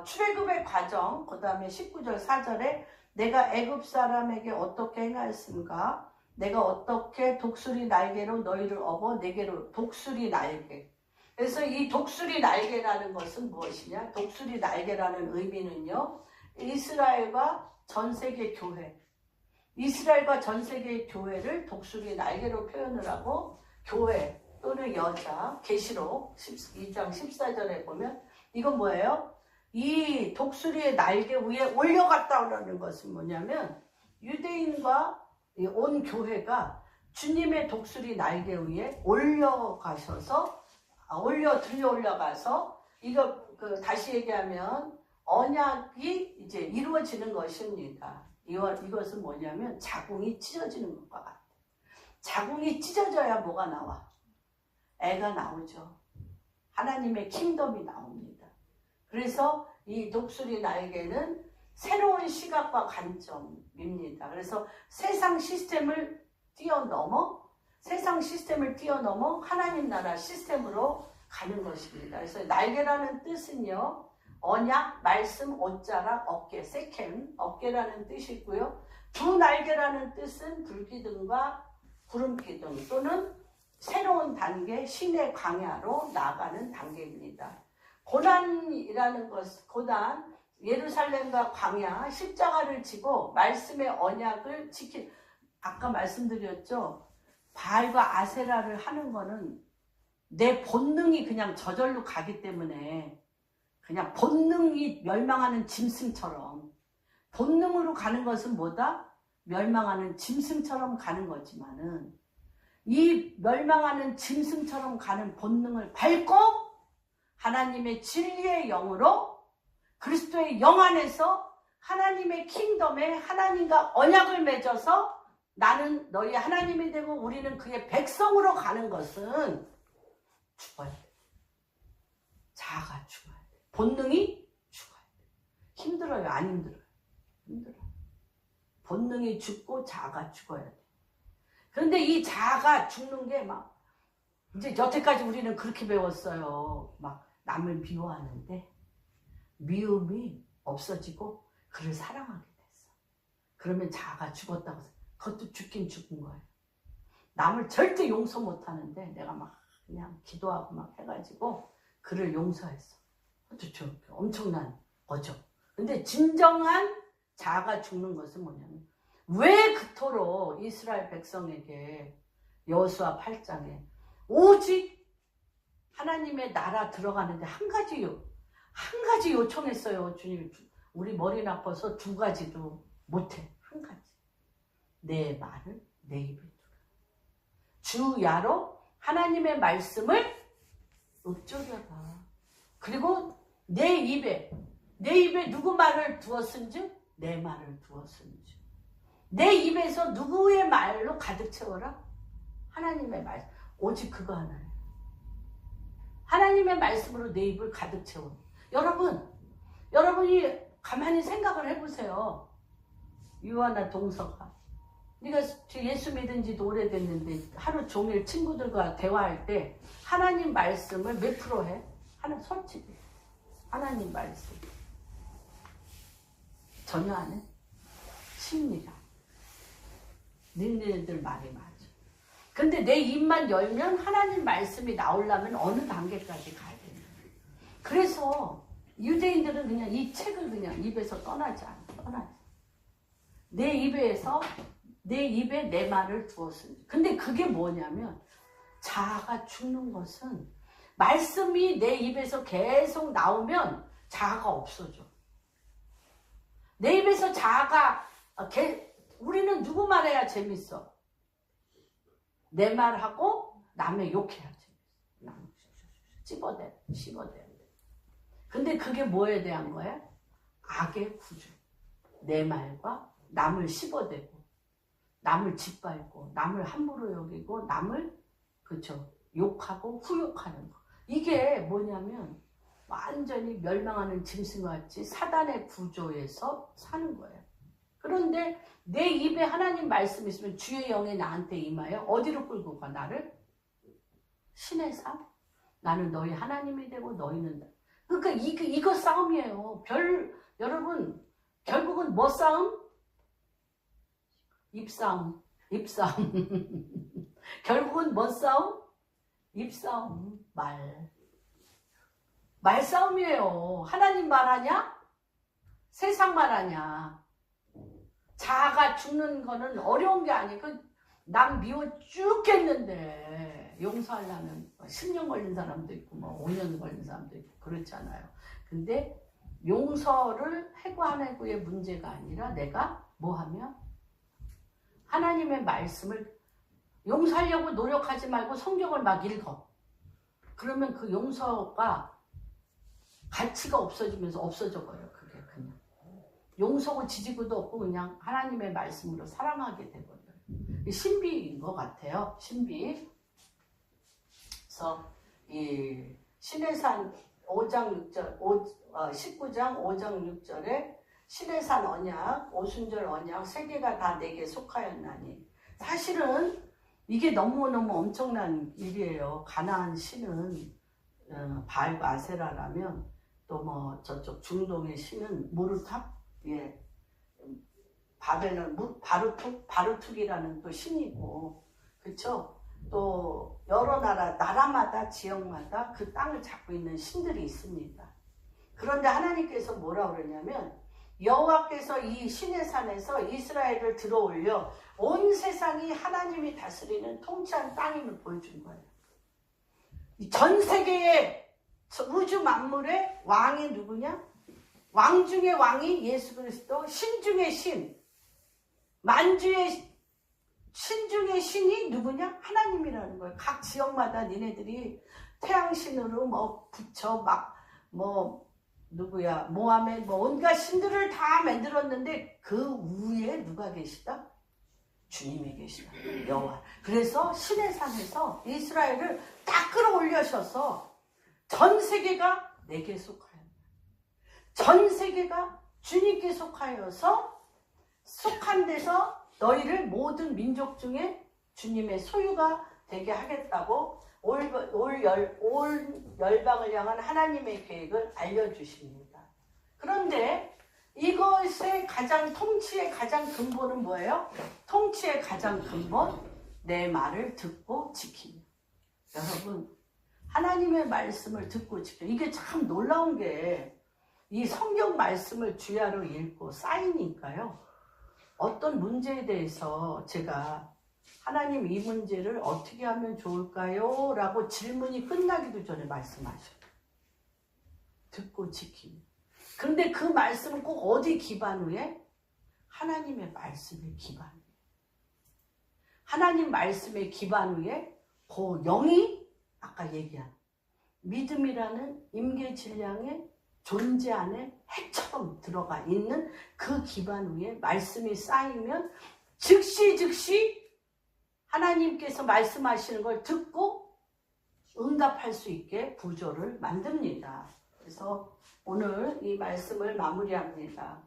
출애굽의 과정, 그 다음에 19절 4절에 내가 애굽 사람에게 어떻게 행하였습니까? 내가 어떻게 독수리 날개로 너희를 업어 내게로 독수리 날개. 그래서 이 독수리 날개라는 것은 무엇이냐? 독수리 날개라는 의미는요. 이스라엘과 전 세계 교회. 이스라엘과 전 세계 교회를 독수리 날개로 표현을 하고 교회 또는 여자 계시록 2장 14절에 보면 이건 뭐예요? 이 독수리의 날개 위에 올려갔다는 것은 뭐냐면 유대인과 온 교회가 주님의 독수리 날개 위에 올려가서 이거 다시 얘기하면 언약이 이제 이루어지는 것입니다. 이것은 뭐냐면 자궁이 찢어지는 것과 같아요. 자궁이 찢어져야 뭐가 나와? 애가 나오죠. 하나님의 킹덤이 나옵니다. 그래서 이 독수리 날개는 새로운 시각과 관점입니다. 그래서 세상 시스템을 뛰어넘어 하나님 나라 시스템으로 가는 것입니다. 그래서 날개라는 뜻은요. 언약, 말씀, 옷자락, 어깨, 세켐, 어깨라는 뜻이 있고요. 두 날개라는 뜻은 불기둥과 구름기둥 또는 새로운 단계, 신의 광야로 나아가는 단계입니다. 고난이라는 것, 고난, 예루살렘과 광야, 십자가를 지고 말씀의 언약을 지킬, 아까 말씀드렸죠. 바알과 아세라를 하는 거는 내 본능이 그냥 저절로 가기 때문에 그냥 본능이 멸망하는 짐승처럼 본능으로 가는 것은 뭐다? 멸망하는 짐승처럼 가는 거지만은 이 멸망하는 짐승처럼 가는 본능을 밟고 하나님의 진리의 영으로 그리스도의 영 안에서 하나님의 킹덤에 하나님과 언약을 맺어서 나는 너희 하나님이 되고 우리는 그의 백성으로 가는 것은 죽어야 돼. 자아가 죽어야 돼. 본능이 죽어야 돼. 힘들어요? 안 힘들어요? 힘들어요. 본능이 죽고 자아가 죽어야 돼. 그런데 이 자아가 죽는 게 막 이제 여태까지 우리는 그렇게 배웠어요. 막 남을 미워하는데 미움이 없어지고 그를 사랑하게 됐어. 그러면 자아가 죽었다고 해서 그것도 죽긴 죽은 거예요. 남을 절대 용서 못하는데 내가 막 그냥 기도하고 막 해가지고 그를 용서했어. 그것도 엄청난 거죠. 근데 진정한 자아가 죽는 것은 뭐냐면 왜 그토록 이스라엘 백성에게 여호수아 8장에 오직 하나님의 나라 들어가는데 한 가지 요청했어요. 주님, 우리 머리 나빠서 두 가지도 못해. 한 가지. 내 말을 내 입에 두라. 주야로 하나님의 말씀을 읊조려라. 그리고 내 입에 누구 말을 두었은지 내 말을 두었은지 내 입에서 누구의 말로 가득 채워라. 하나님의 말씀. 오직 그거 하나예요. 하나님의 말씀으로 내 입을 가득 채워. 여러분이 가만히 생각을 해보세요. 유아나 동서가 네가 예수 믿은 지도 오래됐는데 하루 종일 친구들과 대화할 때 하나님 말씀을 몇 프로 해? 솔직히 하나님 말씀 전혀 안 해? 심리라. 너희들 말이 맞아. 근데 내 입만 열면 하나님 말씀이 나오려면 어느 단계까지 가야 되는 거야. 그래서 유대인들은 그냥 이 책을 그냥 입에서 떠나지 않아. 내 입에 내 말을 두었으니. 근데 그게 뭐냐면 자아가 죽는 것은 말씀이 내 입에서 계속 나오면 자아가 없어져. 내 입에서 자아가 우리는 누구 말해야 재밌어? 내 말하고 남의 욕해야 재밌어. 씹어대야 돼. 근데 그게 뭐에 대한 거야? 악의 구조. 내 말과 남을 씹어대고 남을 짓밟고 남을 함부로 여기고 남을 욕하고 후욕하는 거. 이게 뭐냐면 완전히 멸망하는 짐승같이 사단의 구조에서 사는 거예요. 그런데 내 입에 하나님 말씀이 있으면 주의 영이 나한테 임하여 어디로 끌고 가? 나를? 신의 삶? 나는 너희 하나님이 되고 너희는 그러니까 이거 싸움이에요. 여러분 결국은 뭐 싸움? 입싸움. 결국은 뭐 싸움? 입싸움. 말싸움이에요. 하나님 말하냐? 세상 말하냐? 자아가 죽는 거는 어려운 게 아니고 남 미워 죽겠는데 용서하려면 10년 걸린 사람도 있고 5년 걸린 사람도 있고 그렇잖아요. 근데 용서를 해고 안 해고의 문제가 아니라 내가 뭐 하면 하나님의 말씀을 용서하려고 노력하지 말고 성경을 막 읽어. 그러면 그 용서가 가치가 없어지면서 없어져 버려. 그게 그냥 용서고 지지고도 없고 그냥 하나님의 말씀으로 사랑하게 돼버려요. 신비인 것 같아요. 신비. 그래서 이 신해산 19장 5장 6절에 신해산 언약, 오순절 언약 세 개가 다 내게 속하였나니. 사실은 이게 너무너무 엄청난 일이에요. 가나안 신은 바알과 아세라라면 또 저쪽 중동의 신은 무르탑, 바벨론 바루툭이라는 또 신이고, 그렇죠? 또 여러 나라마다 지역마다 그 땅을 잡고 있는 신들이 있습니다. 그런데 하나님께서 뭐라 그러냐면 여호와께서 이 시내산에서 이스라엘을 들어올려 온 세상이 하나님이 다스리는 통치한 땅임을 보여준 거예요. 전 세계의 우주 만물의 왕이 누구냐? 왕 중의 왕이 예수 그리스도, 신 중의 신, 만주의 신 중의 신이 누구냐? 하나님이라는 거예요. 각 지역마다 니네들이 태양신으로 부처 누구야 모하메 온갖 신들을 다 만들었는데 그 위에 누가 계시다? 주님이 계시다. 여호와. 그래서 시내산에서 이스라엘을 딱 끌어올려셔서 전 세계가 내게 속하여, 전 세계가 주님께 속하여서 속한 데서 너희를 모든 민족 중에 주님의 소유가 되게 하겠다고 올 열방을 향한 하나님의 계획을 알려주십니다. 그런데 이것의 통치의 가장 근본은 뭐예요? 통치의 가장 근본, 내 말을 듣고 지키는. 여러분, 하나님의 말씀을 듣고 지키는. 이게 참 놀라운 게 이 성경 말씀을 주야로 읽고 쌓이니까요. 어떤 문제에 대해서 제가 하나님 이 문제를 어떻게 하면 좋을까요? 라고 질문이 끝나기도 전에 말씀하셔요. 듣고 지키는. 그런데 그 말씀은 꼭 어디 기반 위에? 하나님의 말씀의 기반 위에. 하나님 말씀의 기반 위에 그 영이 아까 얘기한 믿음이라는 임계질량의 존재 안에 핵처럼 들어가 있는 그 기반 위에 말씀이 쌓이면 즉시 하나님께서 말씀하시는 걸 듣고 응답할 수 있게 구조를 만듭니다. 그래서 오늘 이 말씀을 마무리합니다.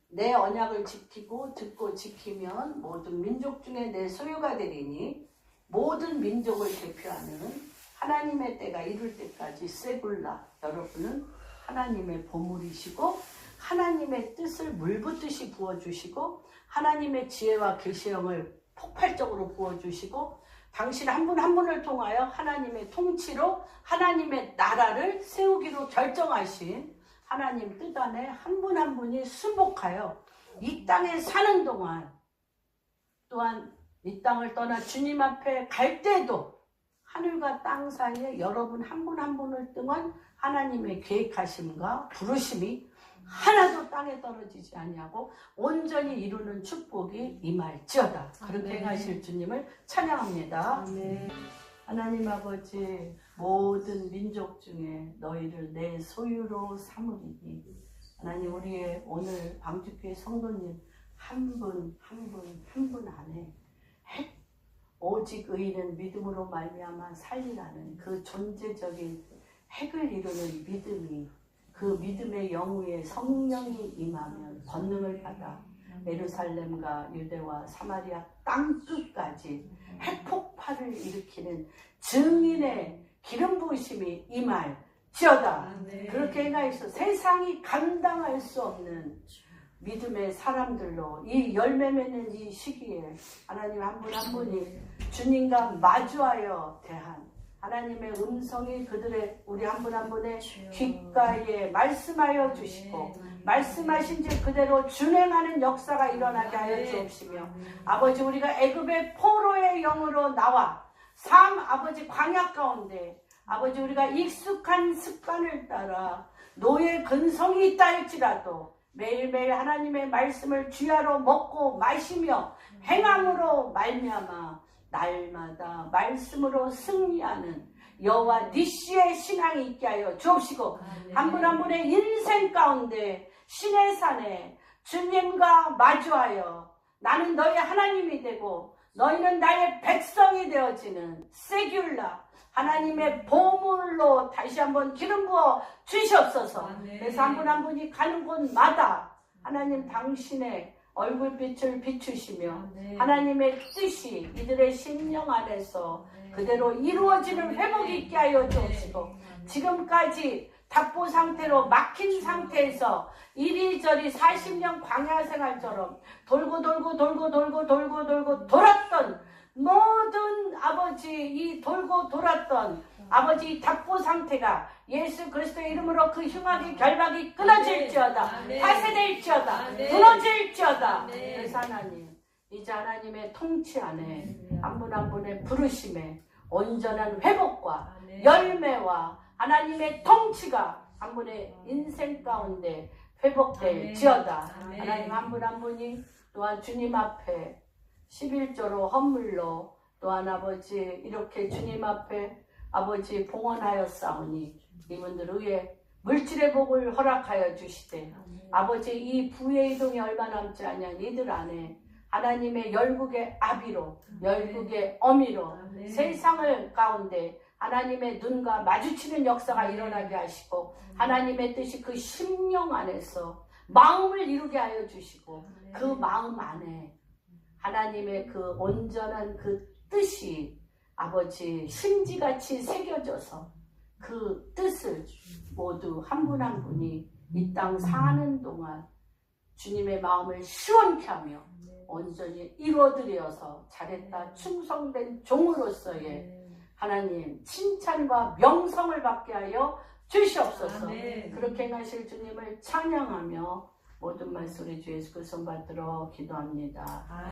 내 언약을 지키고 듣고 지키면 모든 민족 중에 내 소유가 되리니 모든 민족을 대표하는 하나님의 때가 이룰 때까지 세굴라. 여러분은 하나님의 보물이시고 하나님의 뜻을 물붓듯이 부어주시고 하나님의 지혜와 계시형을 폭발적으로 부어주시고 당신 한 분 한 분을 통하여 하나님의 통치로 하나님의 나라를 세우기로 결정하신 하나님 뜻 안에 한 분 한 분이 순복하여 이 땅에 사는 동안 또한 이 땅을 떠나 주님 앞에 갈 때도 하늘과 땅 사이에 여러분 한 분 한 분을 등한 하나님의 계획하심과 부르심이 하나도 땅에 떨어지지 아니하고 온전히 이루는 축복이 임할지어다. 그렇게 행하실 주님을 찬양합니다. 하나님 아버지, 모든 민족 중에 너희를 내 소유로 삼으리니 하나님, 우리의 오늘 방주교회 성도님 한 분 안에 오직 의인은 믿음으로 말미암아 살리라는 그 존재적인 핵을 이루는 믿음이, 그 믿음의 영위에 성령이 임하면 권능을 받아 예루살렘과 유대와 사마리아 땅 끝까지 핵폭발을 일으키는 증인의 기름 부으심이 임할지어다. 그렇게 행하여서 세상이 감당할 수 없는 믿음의 사람들로 이 열매 맺는 이 시기에 하나님 한 분 한 분이 주님과 마주하여 대한 하나님의 음성이 그들의 우리 한 분 한 분의 귓가에 말씀하여 주시고 말씀하신 지 그대로 준행하는 역사가 일어나게 하여 주옵시며 아버지, 우리가 애굽의 포로의 영으로 나와 삶 아버지 광야 가운데 아버지 우리가 익숙한 습관을 따라 노예 근성이 있다 할지라도 매일매일 하나님의 말씀을 주야로 먹고 마시며 행함으로 말미암아 날마다 말씀으로 승리하는 여호와 니시의 신앙이 있게 하여 주옵시고 한 분 한 분의 인생 가운데 신의 산에 주님과 마주하여 나는 너희 하나님이 되고 너희는 나의 백성이 되어지는 세귤라 하나님의 보물로 다시 한번 기름 부어 주시옵소서. 그래서 한 분 한 분이 가는 곳마다 하나님 당신의 얼굴빛을 비추시며 하나님의 뜻이 이들의 심령 안에서 그대로 이루어지는 회복이 있게 하여 주옵시고 지금까지 답보 상태로 막힌 상태에서 이리저리 40년 광야 생활처럼 돌고 돌았던 모든 아버지 이 돌고 돌았던 아버지 답보 상태가 예수 그리스도의 이름으로 그 흉악의 결박이 끊어질지어다. 아멘. 파쇄될지어다. 아멘. 무너질지어다. 아멘. 그래서 하나님 이제 하나님의 통치 안에 한 분 한 분의 부르심에 온전한 회복과 아멘. 열매와 하나님의 통치가 한 분의 인생 가운데 회복될지어다. 아멘. 하나님 한 분 한 분이 또한 주님 앞에 11조로 헌물로 또한 아버지 이렇게 주님 앞에 아버지 봉헌하였사오니 이분들 위해 물질의 복을 허락하여 주시되 아버지 이 부의 이동이 얼마 남지 아니한 이들 안에 하나님의 열국의 아비로 열국의 어미로 아멘. 세상을 가운데 하나님의 눈과 마주치는 역사가 일어나게 하시고 하나님의 뜻이 그 심령 안에서 마음을 이루게 하여 주시고 그 마음 안에 하나님의 그 온전한 그 뜻이 아버지 심지같이 새겨져서 그 뜻을 모두 한 분 한 분이 이 땅 사는 동안 주님의 마음을 시원케 하며 온전히 이루어드려서 잘했다 충성된 종으로서의 하나님 칭찬과 명성을 받게 하여 주시옵소서. 아멘. 그렇게 행하실 주님을 찬양하며 모든 말씀 우리 주 예수 그리스도 받들어 기도합니다.